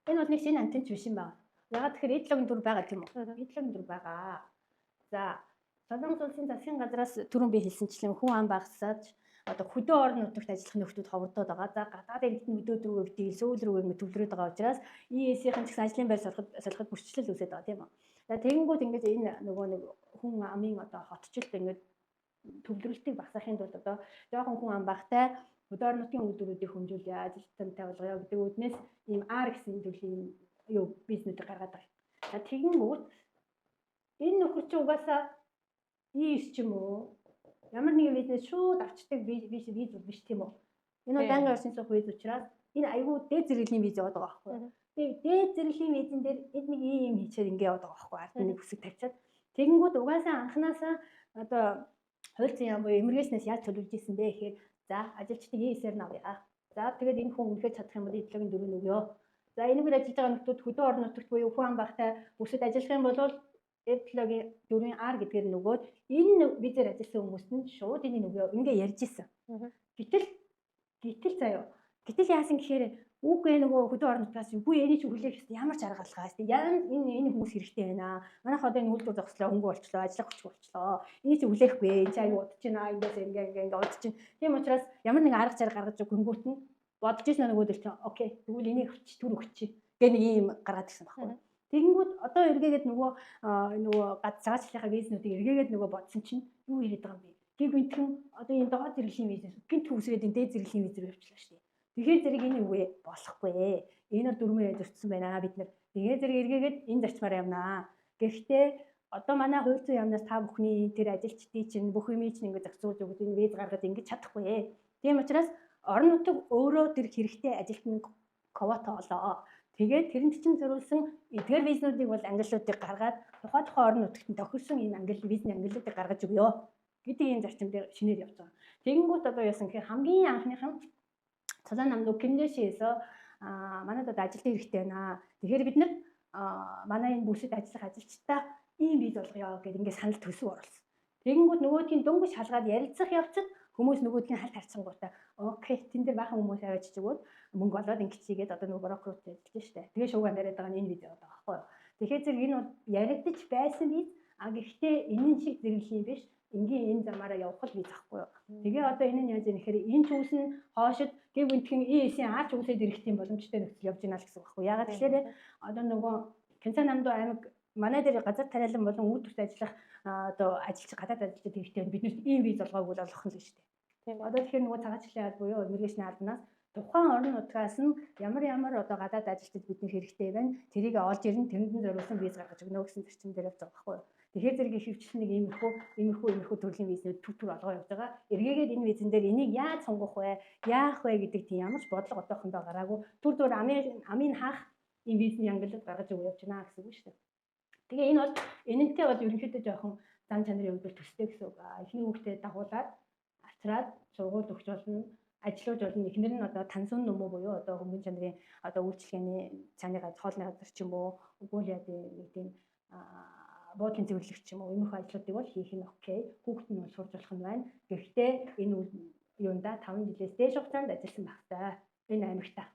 B: Энэ бол нэг шинэ антенч биш юм байна. Ягаад тэгэхээр E7-гийн 4 байгаа тийм үү? E7-гийн 4 байгаа. За Солонгос улсын засгийн газраас түрүүн би хэлсэнчлэн хүн ам багсаад одоо хөдөө орон нутагт ажиллах нөхдүүд ховордоод байгаа. За гадаад иргэдийн өдөөд рүү гэвэл сүүл рүү ингэ төвлөрөөд байгаа учраас ES-ийн ч гэсэн ажлын байр солиход бүрчлэл үүсээд байгаа тийм үү. За тэгэнгүүт ингэж энэ нөгөө нэг хүн амын одоо хотчлт ингэж төвлөрөлтийг багасгахын тулд одоо жоохон хүн ам багтай хөдөө орон нутгийн үйлдвэрүүдийг хөнжүүлээ, ажилтнтай болгоё гэдэг үднээс ийм R гэсэн төрлийн юу бизнесийг гаргаад байгаа. За тэгэнгүүт энэ нөхөр чи угаасаа ES ч юм уу ямар нэгэн бизнес шууд авчдаг виз биш тийм үү? Энэ бол байнгын орчин суух виз учраас энэ айгүй дээд зэрэглэлийн виз яваад байгаа байхгүй юу? Тэгээ дээд зэрэглэлийн визэн дээр эд нэг ийм хийчээр ингэ яваад байгаа байхгүй юу? Ард нэг хэсэг тавьчаад тэгэнгүүт угаасаа анханасаа одоо хууль зүйн яам буюу иммиграшнээс яаж төлөвлөж исэн бэ гэхээр за ажилчдыг ES-ээр навъя. За тэгээд энэ хүн үнэхээр чадах юм бол эдлөгийн дөрөв нөгөө. За энэгээр ажиллаж байгаа нөхдүүд хөдөө орон нутагт буюу хүн ам багтай бүсэд ажиллах юм бол эдлөгийн дөрвийн R гэдгээр нөгөөд энэ визээр ажилласан хүмүүст нь шууд энэ нөгөө ингээ ярьж исэн. Гэтэл заяа. Гэтэл яасан гэхээр үгүй нөгөө хөдөө орон нутгаас үгүй эний чи хүлээх гэсэн ямар ч арга алгаа хэвчээ. Яа энэ хүмүүс хэрэгтэй байна. Манайх одоо энэ үйлдвэр зогслоо, хөнгө болчлоо, ажиллах хүч болчлоо. Эний чи хүлээхгүй. Энд чи аюу удаж байна. Ингээс ингээ удаж байна. Тийм учраас ямар нэг арга зарга гаргаж өгөнгүүт нь бодож ирсэн нөгөөдөл чи окей. Тэгвэл энийг өчч түр өгч гэх нэг юм гаргаад ирсэн байхгүй. Тэгэнгүүт одоо эргээгээд нөгөө цагаачлалынхаа визнүүдийг эргээгээд нөгөө бодсон чинь юу ирээд байгаа юм бэ? Тэг гинтхэн одоо энэ доод зэрэглэлийн виз гинт хүсрээд энэ дээд зэрэглэлийн визээр явуулчихлаа шүү дээ. Тэгэхээр зэрэг энэ үгүй болохгүй. Энэ бол дөрмөө зөрчсөн байна бид нар. Тэгээ зэрэг эргээгээд энэ зарчмаар явнаа. Гэхдээ одоо манай хууль зүйн яамнаас та бүхний тэр ажилчдын чинь бүх юмыг чинь ингэ зохицуулж өгч энэ виз гаргаж ингэж чадахгүй. Тийм учраас орон нутаг өөрөө тэр хэрэгтэй ажилтны квота олоо. Тэгээд тэрэнд чинь зориулсан эдгээр визнүүдийг бол ангиллуудыг гаргаад тухайн орон нутагт тохирсон ийм визний ангиллуудыг гаргаж өгөө гэдэг ийм зарчим дээр шинээр явж байгаа. Тэгэнгүүт одоо яасан гэхээр хамгийн анхныхан цалин намдуу Кимдэшээс манайд одоо ажилтны хэрэгтэй байна. Тэгэхээр бид нар манай энэ бүсэд ажиллах ажилчдаа ийм виз болгоё гэдэг ингээд санал төсөв оруулсан. Тэгэнгүүт нөгөөдгийн дөнгөж шалгаад ярилцах явцад хүмүүс нөгөөдгийн хальт харцсангуудаа окей тэн дээр баахан хүмүүс аваач чигүүд мөнгө болоод ингэчигээд одоо нөгөө брокерууд ажиллаж штэ. Тэгээ шууган яриад байгаа нь энэ виз яваад байгаа байхгүй юу. Тэгэхээр зэрэг энэ бол яригдчих байсан виз гэхдээ энэ шиг зэрэглэлийн биш. Ингийн энэ замаараа явах л виз ахгүй юу. Тэгээ одоо энэ нь яаж юм гэхээр энэ ч үс нь хоошид гэг гинтхэн ES-ийн аач үсэд ирэхтийн боломжтой нөхцөл явж байна л гэсэн үг байхгүй юу. Ягаад тэгэхээр одоо нөгөө Кэнсан намдуу аймаг манай дээр газар тариалан болон үйлдвэрт ажиллах одоо гадаад ажилчид хэрэгтэй биднэрт ийм виз олгоогүй л олох нь л шүү дээ. Тийм одоо тэгэхээр нөгөө цагаачлалын аль буюу иммиграшны албанаас тухайн орон нутгаас нь ямар одоо гадаад ажилчид бидний хэрэгтэй байна. Тэрийг олж ирнэ тэрэнд нь зориулсан виз гаргаж өгнө гэсэн зарчим дээр явж байгаа байхгүй юу. Тэгэхээр зэрэг ихэвчлэн нэг иймэрхүү төрлийн визнүүд түр олгоо явж байгаа. Эргээгээд энэ визэн дээр энийг яаж сонгох вэ? Яах вэ гэдэг тийм ямар ч бодлого одоохондоо гараагүй. Түр амын хаах энэ визний ангиллууд гаргаж өгөө явж байна гэсэн үг шүү дээ. Тэгээ энэ бол энэнтэй бол ерөнхийдөө жоохон зам чанарын хувьд төстэй гэсэн үг. Эхний хүүхдээ дагуулад авчраад сургууль өгч болно, ажиллаж болно. Эхнэр нь одоо танзун нөмөө буюу одоо хөнгөн чанарын одоо үйлчлэгээний цааны хоолны газар ч юм уу, өгөөл яд нэг тийм буудлын зөвлөгч ч юм уу иймэрхүү ажлуудыг бол хийх нь окей. Хүүхэд нь бол сурж болох нь байна. Гэхдээ энэ юунда 5 жилээс дээш хугацаанд ажилласан багтаа. Энэ аймагта.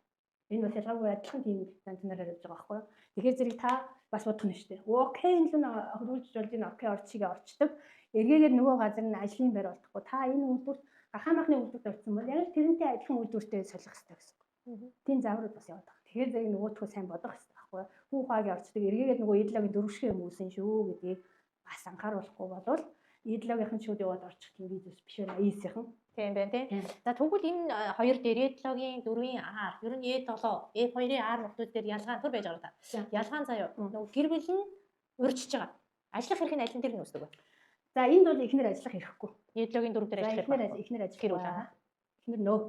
B: Энэ бас ялгаагүй адилхан тийм занцнараар явж байгаа байхгүй юу. Тэгэхээр зэрэг та бас бодох нь шүү дээ. Окей энэ л хөрвүүлж болж энэ окей орчигээ орчдөг. Эргээгээд нөгөө газар нь ажлын байр олдохгүй. Та энэ үйлдвэрт гахаамахны үйлдвэрт орсон бол яг л тэрнтэй адилхан үйлдвэртэй солих хэрэгтэй гэсэн үг. Тийм зааврууд бас яваад байгаа. Тэгэхээр зэрэг нөгөөдхөө сайн бодох хэрэгтэй байхгүй юу. Хүү хаагийн орчдөг. эргээгээд нөгөө идлагийн дөрвшгийн хүмүүсийн шүү гэдгийг бас анхааруулахгүй болвол идлагийнхан шууд яваад орчих юм виз биш байна. ES-ийнхэн.
A: Тийм байна тийм. За тэгвэл энэ хоёр дээр идлагийн 4-ийн R, ер нь E7, E2-ийн R нутууд дээр ялгаа төр байж байгаа та. Ялгаан заяа. Нөгөө гэр бүл нь урьдчилж байгаа. Ажиллах хэрэг нь аль нь дээр нь үүсдэг вэ?
B: За энд бол ихнэр ажиллах хэрэггүй.
A: Идлагийн 4 дээр ажиллах
B: хэрэг. Ихнэр ажиллах гэр бүл. Ихнэр нөө.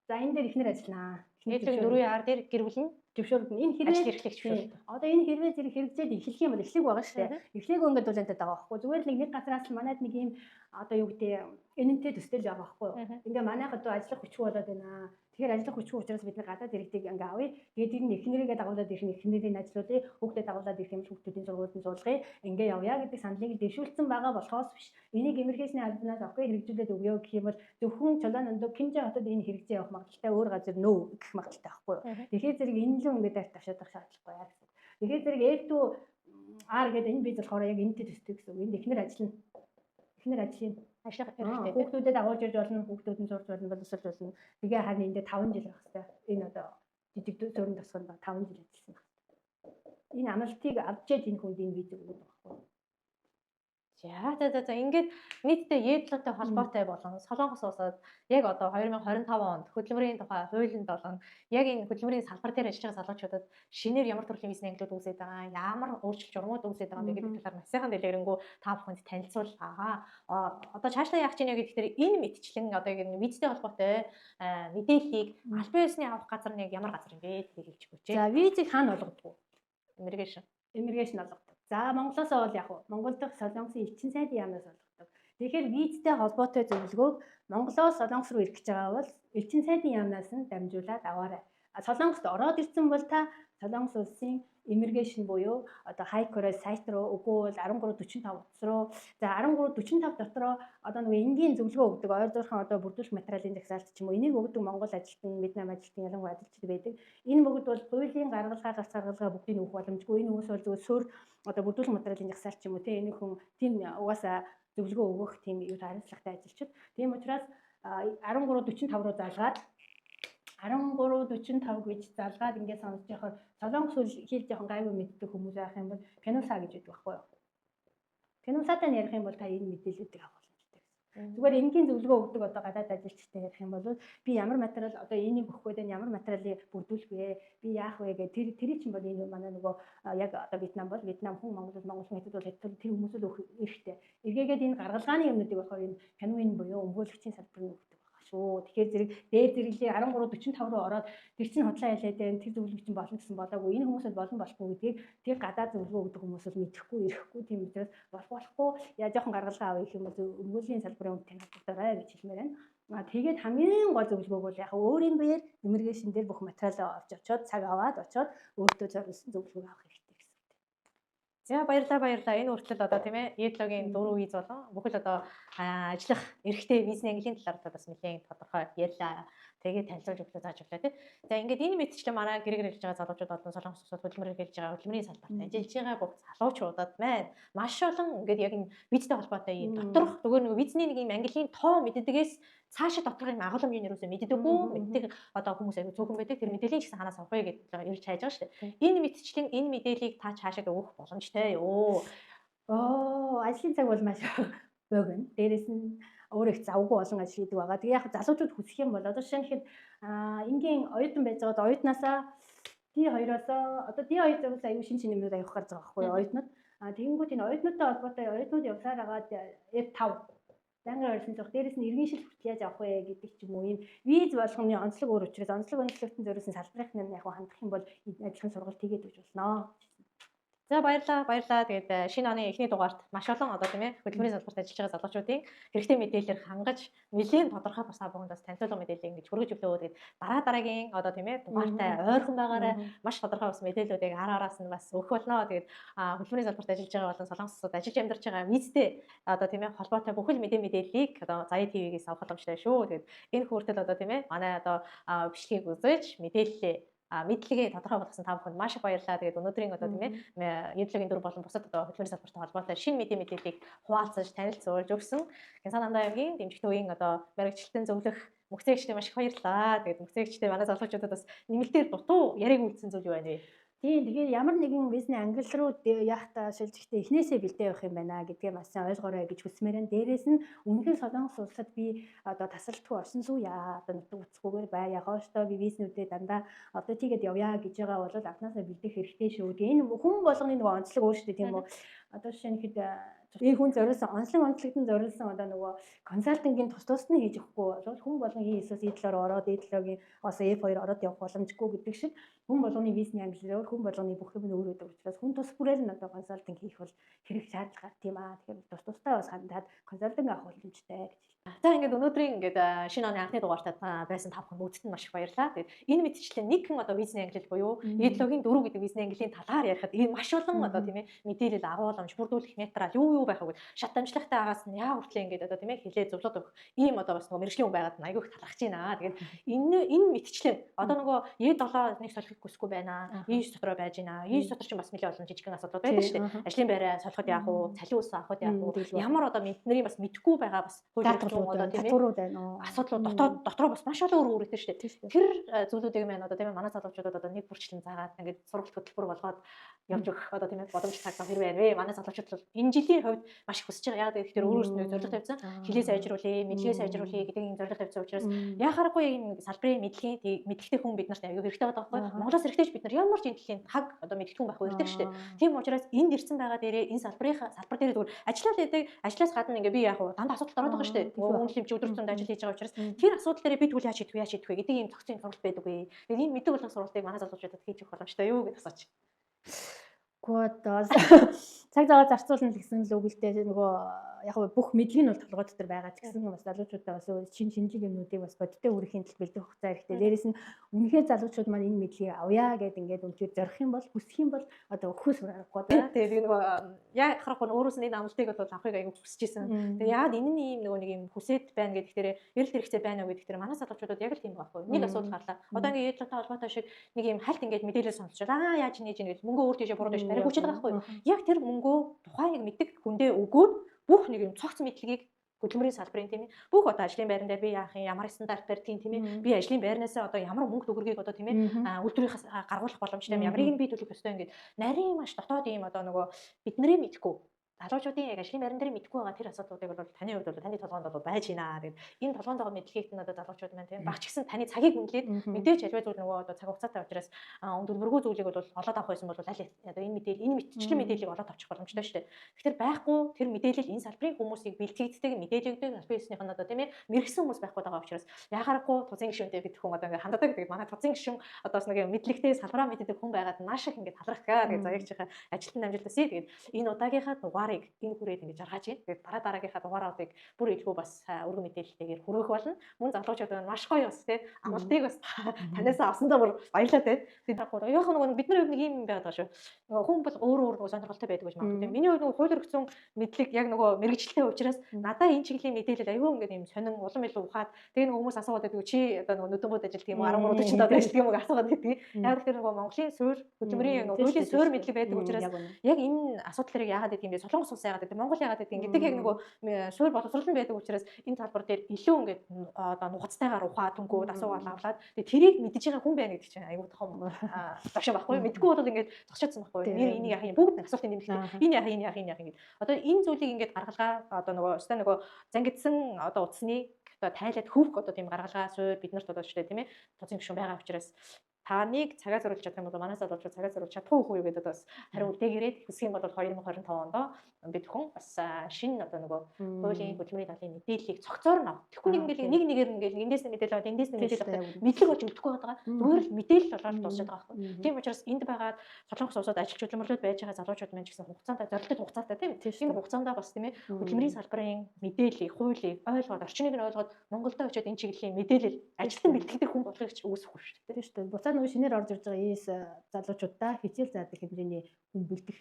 B: За энэ дээр ихнэр ажиллана.
A: Идлагийн 4-ийн R дээр гэр бүл нь
B: зөвшөөрөлт нь энэ хэрвээ одоо энэ хэрвээ зэрэг хэрэгжээд эхлэх юм бол эхлэх байгаа шүү дээ. Эхлэх ингээд дулаантай байгаа байхгүй. Зүгээр л нэг газараас л манайд нэг юм одоо юу гэдэг энэнтэй төстэй л байгаа байхгүй. Ингээ манайх одоо ажиллах хүчгүй болоод байна. Тэгэхээр ажиллах хүчгүй учраас бид нар гадаад иргэдийг ингээ авъя. Тэгээд тэр нь эхнэрийгээ дагуулад ирэх эхнэрийн ажлуудыг хүүхдэд дагуулад ирэх юм хүүхдүүдийн сургуульд суулгая. Ингээ явъя гэдэг саналыг дэвшүүлсэн байгаа болохоос биш. Энийг иммиграшны албанаас окей хэрэгжүүлээд өгөө гэх юм бол зөвхөн Чолоонондоо Кимжэ хотод энэ хэрэгжээ явах магадaltaй өөр газар нөө гэх магадaltaй байхгүй. Тэгэхээр зэрэг энэ л ингээд тавшаад авах шаардлагагүй яа гэсэн. Тэгэхээр зэрэг F2 R гэдэг энэ бий болохоор яг энэтэй төстэй гэсэн үг. Энд эхнэр ажиллана. Эхнэр ажиллана.
A: Ажиллах хэрэгтэй.
B: Хүүхдүүдэд агуулж ирж болно, хүүхдүүд нь сурч болно, боловсруулж болно. Тэгээ харин эндээ 5 жил байх хэрэгтэй. Энэ одоо жижиг суурин тосгонд 5 жил ажилласан байна. Энэ амралтыг авчиж энэ хүнд энэ виз өгөх байхгүй.
A: За ингээд нийтдээ ЕДЛ-тэй холбоотой болон Солонгос улсад яг одоо 2025 онд хөдөлмөрийн тухай хуулинд болон яг энэ хөдөлмөрийн салбар дээр ажиллаж байгаа залуучуудад шинээр ямар төрлийн визний ангилууд үүсэж байгаа, ямар өөрчлөлт журмууд үүсэж байгаа гэдэг талаар насныхан дэлгэрэнгүй та бүхэнд танилцуулгаа. Одоо цаашлаа яах чинь гэхээр энэ мэтчлэн одоо ингэ визтэй холбоотой мэдээллийг аль биесний авах газар нь яг ямар газар юм бэ гэдгийг хэлж өгөөч.
B: За визийг хаана олгодог вэ?
A: Иммиграшн
B: олгодог. За Монголоос бол яг уу Монгол дахь Солонгосын элчин сайдын яамнаас олгодог. Тэгэхээр визтэй холбоотой зөвлөгөөг Монголоос Солонгос руу ирэх гэж байгаа бол элчин сайдын яамнаас нь дамжуулаад аваарай. Солонгост ороод ирсэн бол та Солонгос улсын иммиграшн буюу одоо хайкорой сайт руу өгөө бол 1345 утас руу за 1345 дотроо одоо нөгөө энгийн зөвлөгөө өгдөг ойрдуурхан одоо бүрдүүлэх материалын жагсаалт ч юм уу энийг өгдөг Монгол ажилтан, Вьетнам ажилтан ялангуяа ажилчид байдаг. Энэ бүгд бол хуулийн гаргалгаа гарц гаргалгаа бүгдийг өгөх боломжгүй. Энэ хүмүүс бол зөвхөн суур одоо бүрдүүлэх материалын жагсаалт ч юм уу тийм хүн тийм угаасаа зөвлөгөө өгөх тийм юу хариуцлагатай ажилчид. Тийм учраас 1345 руу залгаад 1345 гэж залгаад ингээд сонсож яхаар Солонгос хэл жоохон гайгүй мэддэг хүмүүс байх юм бол Пенуса гэж байдаг байхгүй юу? Пенусатай ярих юм бол та энэ мэдээллүүдийг авах боломжтой гэсэн. Зүгээр энгийн зөвлөгөө өгдөг одоо гадаад ажилчтай ярих юм бол би ямар материал одоо энийг өгөх вэ, ямар материалыг бүрдүүлэх вэ, би яах вэ гэх тэр чинь бол энэ манай нөгөө яг одоо Вьетнам бол Вьетнам хүн Монгол хэдүүд бол тэр хүмүүсд өгөх эрхтэй. Эргээгээд энэ гаргалгааны юмнуудыг болохоор энэ Пенуин буюу өмгөөлөгчийн салбарын өгдөг. Тэгэхээр зэрэг дээр зэрэглээ 1345 руу ороод тэр чинь худлаа ялаад байна. Тэр зөвлөгөө чинь болно гэсэн болоогүй. Энэ хүмүүсд болон болохгүй гэдгийг тэр гадаад зөвлөгөө өгдөг хүмүүс бол мэдэхгүй, ирэхгүй тийм учраас болохгүй. Яа жоохон гаргалгаа авъя гэх юм бол өмгөөлийн салбарын үнд танилцуулаарай гэж хэлмээр байна. Тэгээд хамгийн гол зөвлөгөө бол яг өөрийн биеэр иммиграшн дээр бүх материалаа авч очоод цаг аваад очоод өөртөө зориулсан зөвлөгөө авах хэрэгтэй.
A: За баярлалаа. Энэ хүртэл одоо тийм ээ ЕДЛ-гийн 4 виз болон бүхэл одоо ажиллах эрхтэй визний ангилын талаар бас нэлээд тодорхой ярьлаа. Тэгээд танилцуулж өглөө зааж өглөө тий. За ингээд энэ мэдчлэн манай гэр хэлж байгаа залуучууд болон Солонгос улсад хөдөлмөр хэлж байгаа хөдөлмөрийн салбарт ажиллаж байгаа бүх залуучуудад маань маш олон ингээд яг энэ визтэй холбоотой юм доторх зүгээр нэг визний нэг юм ангилын тоо мэддэгээс цаашаа доторх юм агаламжийн юусоо мэддэггүй мэддэг одоо хүмүүс аягүй цөөхөн байдаг тэр мэдээллийг ч гэсэн ханаас авах вэ гэж ирж хайж байгаа шүү дээ. Энэ мэдчлэн энэ мэдээллийг та цаашаа өгөх боломжтой юу?
B: Ажлын цаг бол маш богино. Дээрээс нь өөр их завгүй олон ажил хийдэг байгаа. Тэгээ яг залуучууд хүсэх юм бол одоо жишээлхэд энгийн оюутан байж байгаад оюутнаасаа D2-оос одоо D2 зөвс аюу шин юмнууд аюух гарч байгаа байхгүй оюутнууд. Тэгэнгүүт энэ оюутнуудтай холбоотой оюутнууд явсаар агаад F5 байнгын орчин зөх дээрээс нь иргэн шил хүртэл яаж авах вэ гэдэг ч юм уу ийм виз болгоны онцлог өөр учраас онцлог онцлогтын зориулсан салбарын яг хандах юм бол адилхан сургалт хийгээд өгч болно. За баярлалаа. Тэгээд шинэ оны эхний дугаарт маш олон одоо тийм ээ хөдөлмөрийн салбарт ажиллаж байгаа залуучуудын хэрэгтэй мэдээлэлээр хангаж нэлээд тодорхой бас бүгд бас танилцуулга мэдээлэл ингэж хүргэж өглөө. Тэгээд дараагийн одоо тийм ээ дугаартай ойрхон байгаарай. Маш тодорхой бас мэдээллүүдийг араас нь бас өгөх болно. Тэгээд хөдөлмөрийн салбарт ажиллаж байгаа болон Солонгос улсад ажиллаж амьдарч байгаа визтэй одоо тийм ээ холбоотой бүхэл мэдээллийг одоо Заяа ТV-гээс авах боломжтой шүү. Тэгээд энэ хүртэл одоо тийм ээ манай одоо бичлэгийг үзэж мэдээлэлээ мэдлэгээ тодорхой болгосон та бүхэнд маш их баярлалаа. Тэгээд өнөөдрийн одоо тийм ээ ЕДЛ-гийн 4 болон бусад одоо хөдөлмөрийн салбартай холбоотой шинэ мэдээллийг хуваалцаж танилцуулж өгсөн Гянсан Намдаа аймгийн дэмжигдэл үеийн одоо мэргэжилтэн зөвлөх мөхцөөгчтэй маш их баярлалаа. Тэгээд мөхцөөгчтэй манай залуучуудад бас нэмэлтээр дутуу яриаг үлдсэн зүйл юу байна вэ? Тийм тэгэхээр ямар нэгэн визний ангил руу яахтаа шилжихдээ эхнээсээ бэлдээ явах юм байна гэдгээ маш сайн ойлгоорой гэж хүсмээр энэ. Дээрээс нь өмнөхөн Солонгос улсад би одоо тасралтгүй орсон суу яа одоо нутаг утасгүйгээр бай ягооштой би визнүүдээ дандаа одоо тийгээд явъя гэж байгаа бол анхнаасаа бэлдэх хэрэгтэй шүү. Энэ хүн болгоны нөгөө онцлог өөр шүү дээ тийм үү? Одоо жишээлхэд энэ хүн зориулсан онцлогтон зориулсан одоо нөгөө консалтингийн тус нь хийж өгөхгүй бол хүн болгон хийсээс ЕДЛ-оор ороод ЕДЛ-гийн F2 ороод явах боломжгүй гэдэг шиг хүн болгоны визний англи өөр хүн болгоны бүх юм нь өөр байдаг учраас хүн тус бүрээр нь одоо консалтинг хийх бол хэрэг шаардлага тийм аа. Тэгэхээр тусдаа бас хандаад консалтинг авах боломжтой гэж. За ингээд өнөөдрийн ингээд шинэ оны анхны дугаартад байсан та бүхэн бүгдд нь маш их баярлалаа. Тэгээд энэ мэдчлэн нэг хэн одоо визний англи буюу ЕДЛ-гийн 4 гэдэг визний английн талаар ярихад энэ маш олон одоо тийм ээ мэдээлэл агуулмж бүрдүүлэх материал юу
A: юу байх вэ? Шат амжилттай агаас нь яа хүртлээ ингээд одоо тийм ээ хилээ зөвлөд өгөх ийм одоо бас нөгөө мэрэгжлийн хүн байгаад айгүйх талархаж байна. Тэгээд энэ мэтчлэн одоо нөгөө E7 нэг солихыг хүсэхгүй байна. E9 дотроо байж байна. E9 дотор ч бас нэлээд олон жижигхэн асуудал байдаг шүү дээ. Ажлын байраа солиход яах вэ? Цалин ус авахд яах вэ? Ямар одоо мэднэрийн бас мэдхгүй байгаа бас
B: хуулиуд одоо тийм ээ
A: асуудлууд дотроо бас маш олон өөр үүрэгтэй шүү дээ. Тэр зүйлүүдийг маань одоо тийм ээ манай залуучуудад одоо нэг бүрчлэн заагаад ингээд сургалт хөтөлбөр болгоод явж өгөх одоо тийм ээ боломж цаг хэрэг байна вэ? Манай залуучууд бол энэ жилийн хувьд маш их хүсэж байгаа. Яг тэгэхээр өөрөөсөө зорилго тавьсан. Хилээ сайжруулъя, мэдлэгээ сайжруулъя гэдэг ийм зорилго тавьсан учраас яхаарахгүй ийм салбарын мэдлэгтэй хүн биднэрт аягүй хэрэгтэй байгаа байхгүй. Монголоос эрэхтэйч бид нар ямар ч интеллигент хаг одоо мэдлэгтэй хүн байхгүй хэрэгтэй шүү дээ. Тийм учраас энд ирсэн байгаа дээрээ энэ салбар дээр зүгээр ажиллаад байдаг. Ажлаас гадна ингээ би яг дандаа асуудал ороод байгаа шүү дээ. Үнэлэмж өдөр тутамд ажил хийж байгаа учраас тэр асуудал дээр би тэгвэл яаж шийдэх вэ гэдэг ийм зохицын сургалт байдаг үе. Тэгээд ийм мэддэг болгох сургалтыг манай залуучуудад хийж өгөх боломжтой юу гэж асууж.
B: Гоо цаг зав зарцуулна гэсэн л үгэлтэй нөгөө яг бүх мэдлэг нь бол толгой дотор байгаа ч гэсэн бас залуучуудаа бас шинжлэх юмнуудыг бас бодиттой үрхийн тал бэлдэх хугацаа хэрэгтэй. Дээрээс нь үнэхээр залуучууд маань энэ мэдлэгийг авъя гэдэг ингээд үнэхээр зорих юм бол хүсэх юм бол одоо өгөхөөс аргагүй да.
A: Тэгээд нөгөө яг харахгүй өөрөөс нь амлалтыг бол авахыг аягүй хүсэж исэн. Тэгээд яагаад энэ нь ийм нөгөө нэг юм хүсээд байна гэдэгтээ эрэлт хэрэгцээ байна уу гэдэгтээ манай залуучуудад яг л тийм байхгүй. Нэг асуудал гарлаа. Одоо ингээд ядлагтай холбоотой шиг нэг юм хальт ингээд мэдээлэл сонсчод яаж нээж ингэж мөнгө өөр тийшээ буруу тийш барих хүчтэй байгаа байхгүй. Яг тэр мөнгөө тухайн яг мэддэг хүндээ өгөөд бүх нэг юм цогц мэдлэгийг хөдөлмөрийн салбарын тийм ээ бүх одоо ажлын байран дээр би яах юм ямар стандартаар тийм ээ би ажлын байрнаасаа одоо ямар мөнгө төгрөгийг одоо тийм ээ үйлдвэрийнхээс гаргуулах боломжтой юм ямарыг нь би төлөх ёстой ингээд нарийн маш дотоод ийм одоо нөгөө бидний мэдхгүй залуучуудын яг ажлын байран дээр мэдгүй байгаа тэр асуудлуудыг бол таны хувьд бол таны толгоонд бол байж байна. Тэгээд энэ толгоонд байгаа мэдлэгийг нь одоо залуучууд маань тийм багч гэсэн таны цагийг үнэлээд мэдээж альва зүйл нөгөө одоо цаг хугацаатай учраас өндөрмөргүй зүйлийг бол олоод авах байсан бол аль одоо энэ мэдээлэл энэ мэтчлийн мэдээллийг олоод авчих боломжтой шүү дээ. Тэгэхээр байхгүй тэр мэдээлэл энэ салбарын хүмүүсийг бэлтгэгддэг мэдээлэгдэг салбарынхын нь одоо тийм ээ мэрэгсэн хүмүүс байхгүй байгаа учраас яхаарахгүй тузын гишүүнтэй гэдэг хүн одоо ингээд ханддаг. Тэгээд манай тузын гишүүн одоо нэг мэдлэгтэй салбараа мэддэг хүн байгаад маш их ингээд талархдаг. Тэгээд заягчийнхаа ажилтны амжилт өсөе. Тэгээд энэ удаагийнхаа дугаарыг энэ хүрээд ингээд жаргаж байна. Тэгээд дараагийнхаа дугааруудыг бүр илүү бас өргөн мэдээлэлтэйгээр хүргэх болно. Мөн залуучууд маш гоё бас тийм амралтыг бас танаас авсандаа бүр баярлалаа тийм. Тэгээд яг нөгөө бидний хувьд нэг юм байгаад байгаа шүү. Нөгөө хүн бол өөр нөгөө сонирхолтой байдаг гэж магадгүй тийм. Миний хувьд нөгөө хууль өргөцсөн мэдлэг яг нөгөө мэрэгчлээ учраас надаа энэ чиглэлийн мэдээлэл аюу ингээд юм сонин улам илүү ухаад тэгээд нөгөө хүмүүс асуугаад байдаг чи одоо нөгөө нүдэн бод ажилт юм уу 13 40 доод ажилт юм уу асуугаад байдаг. Яг тэр нөгөө Монголын суурь хөдөлмөрийн нөгөө хуулийн суурь мэдлэг байдаг учраас яг энэ асуудлыг яагаад гэдэг юм бэ? Солонгос улс яагаад гэдэг Монгол яагаад гэдэг гэдэг яг нөгөө суурь боловсруулалт байдаг учраас энэ талбар дээр илүү ингээд одоо нухацтайгаар ухаад түнкүүд асуугаад авлаад тэгээд тэрийг мэдж байгаа хүн байна гэдэг чинь аюу том төвшин байхгүй мэдгүй бол ингээд зогсоодсон байхгүй нэр энийг яах юм бүгд асуултын нэмэлт энэ яах ингээд одоо энэ зүйлийг ингээд гаргалгаа одоо нөгөө зангидсан одоо утасны одоо тайлаад хөвөх одоо тийм гаргалгаа суурь биднэрт одоо ч тийм ээ тузын гишүүн байгаа учраас таныг цагаа зориулж чадах юм бол манайс залуучууд цагаа зориулж чадахгүй хүү гэдэг одоо бас хариу үлдээгээрээ хүсэх юм бол 2025 онд бид хүн бас шинэ одоо нөгөө хуулийн хөдөлмөрийн талын мэдээллийг цогцоор нь авах. Тэгэхгүй нэг нэгээр ингээл эндээс нь мэдээлэл аваад эндээс нь мэдээлэл аваад мэдлэг болж өгдөхгүй байгаа. Зүгээр л мэдээлэл болоод дуусаад байгаа байхгүй. Тийм учраас энд байгаад солонгос улсууд ажилч хөдөлмөрлөд байж байгаа залуучууд маань ч гэсэн хугацаанд зорилттой хугацаатай тийм. Энэ хугацаанд бас тийм ээ хөдөлмөрийн салбарын мэдээллийг, хуулийг ойлгоод орчныг нь ойлгоод Монголд очиод энэ чиглэлийн мэдээлэл ажилтан бэлтгэдэг хүн болгох гэж үүсэхгүй шүү дээ. Тийм шүү дээ. Буцаад
B: нөгөө шинээр орж ирж байгаа ES залуучуудаа хичээл заадаг хэмжээний хүн бэлдэх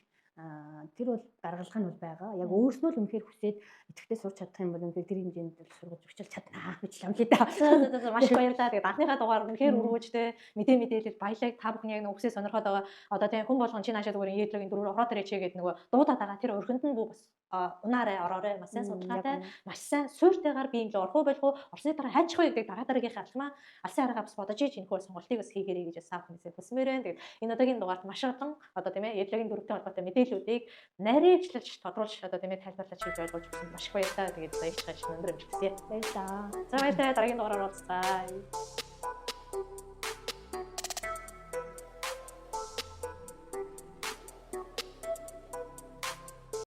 B: тэр бол гаргалгаа нь бол байгаа. Яг өөрснөө л үнэхээр хүсээд идэвхтэй сурч чадах юм бол үнэхээр тэр хэмжээнд сургаж өгчл чаднаа гэж амлаа да.
A: Маш их баярлалаа. Тэгээд анхныхаа дугаар үнэхээр өргөжтэй мэдээлэл баялаг та бүхний яг нэг үсээ сонирхоод байгаа. Одоо тийм хүн болгон чи наашаа зүгээр ED-ийн дөрөөр ороод ирээч гэдэг нөгөө дуудаад байгаа. Тэр өрхөнд нь бас унаарай ороорой маш сайн судалгаатай маш сайн суурьтайгаар би ингэ орох уу болох уу орсны дараа хайчих вэ гэдэг дараагийнхаа алхмаа алсын арга бас бодож ийж энэ хөө сонголтыг бас хийгэрэй гэж саах хүмүүсээ хүсмээр байна. Тэгээд энэ удаагийн дугаарт маш олон одоо тийм ээ ED-ийн дөрөвтэй холбоотой мэдээллүүдийг нарийнчлж тодруулж одоо тийм ээ тайлбарлаж хийж ойлгуулж өгсөн маш их баярлалаа. Тэгээд баярлалаа өндөр амжилт хүсье.
B: Баярлалаа.
A: За баярлалаа дараагийн дугаараар уулзъя.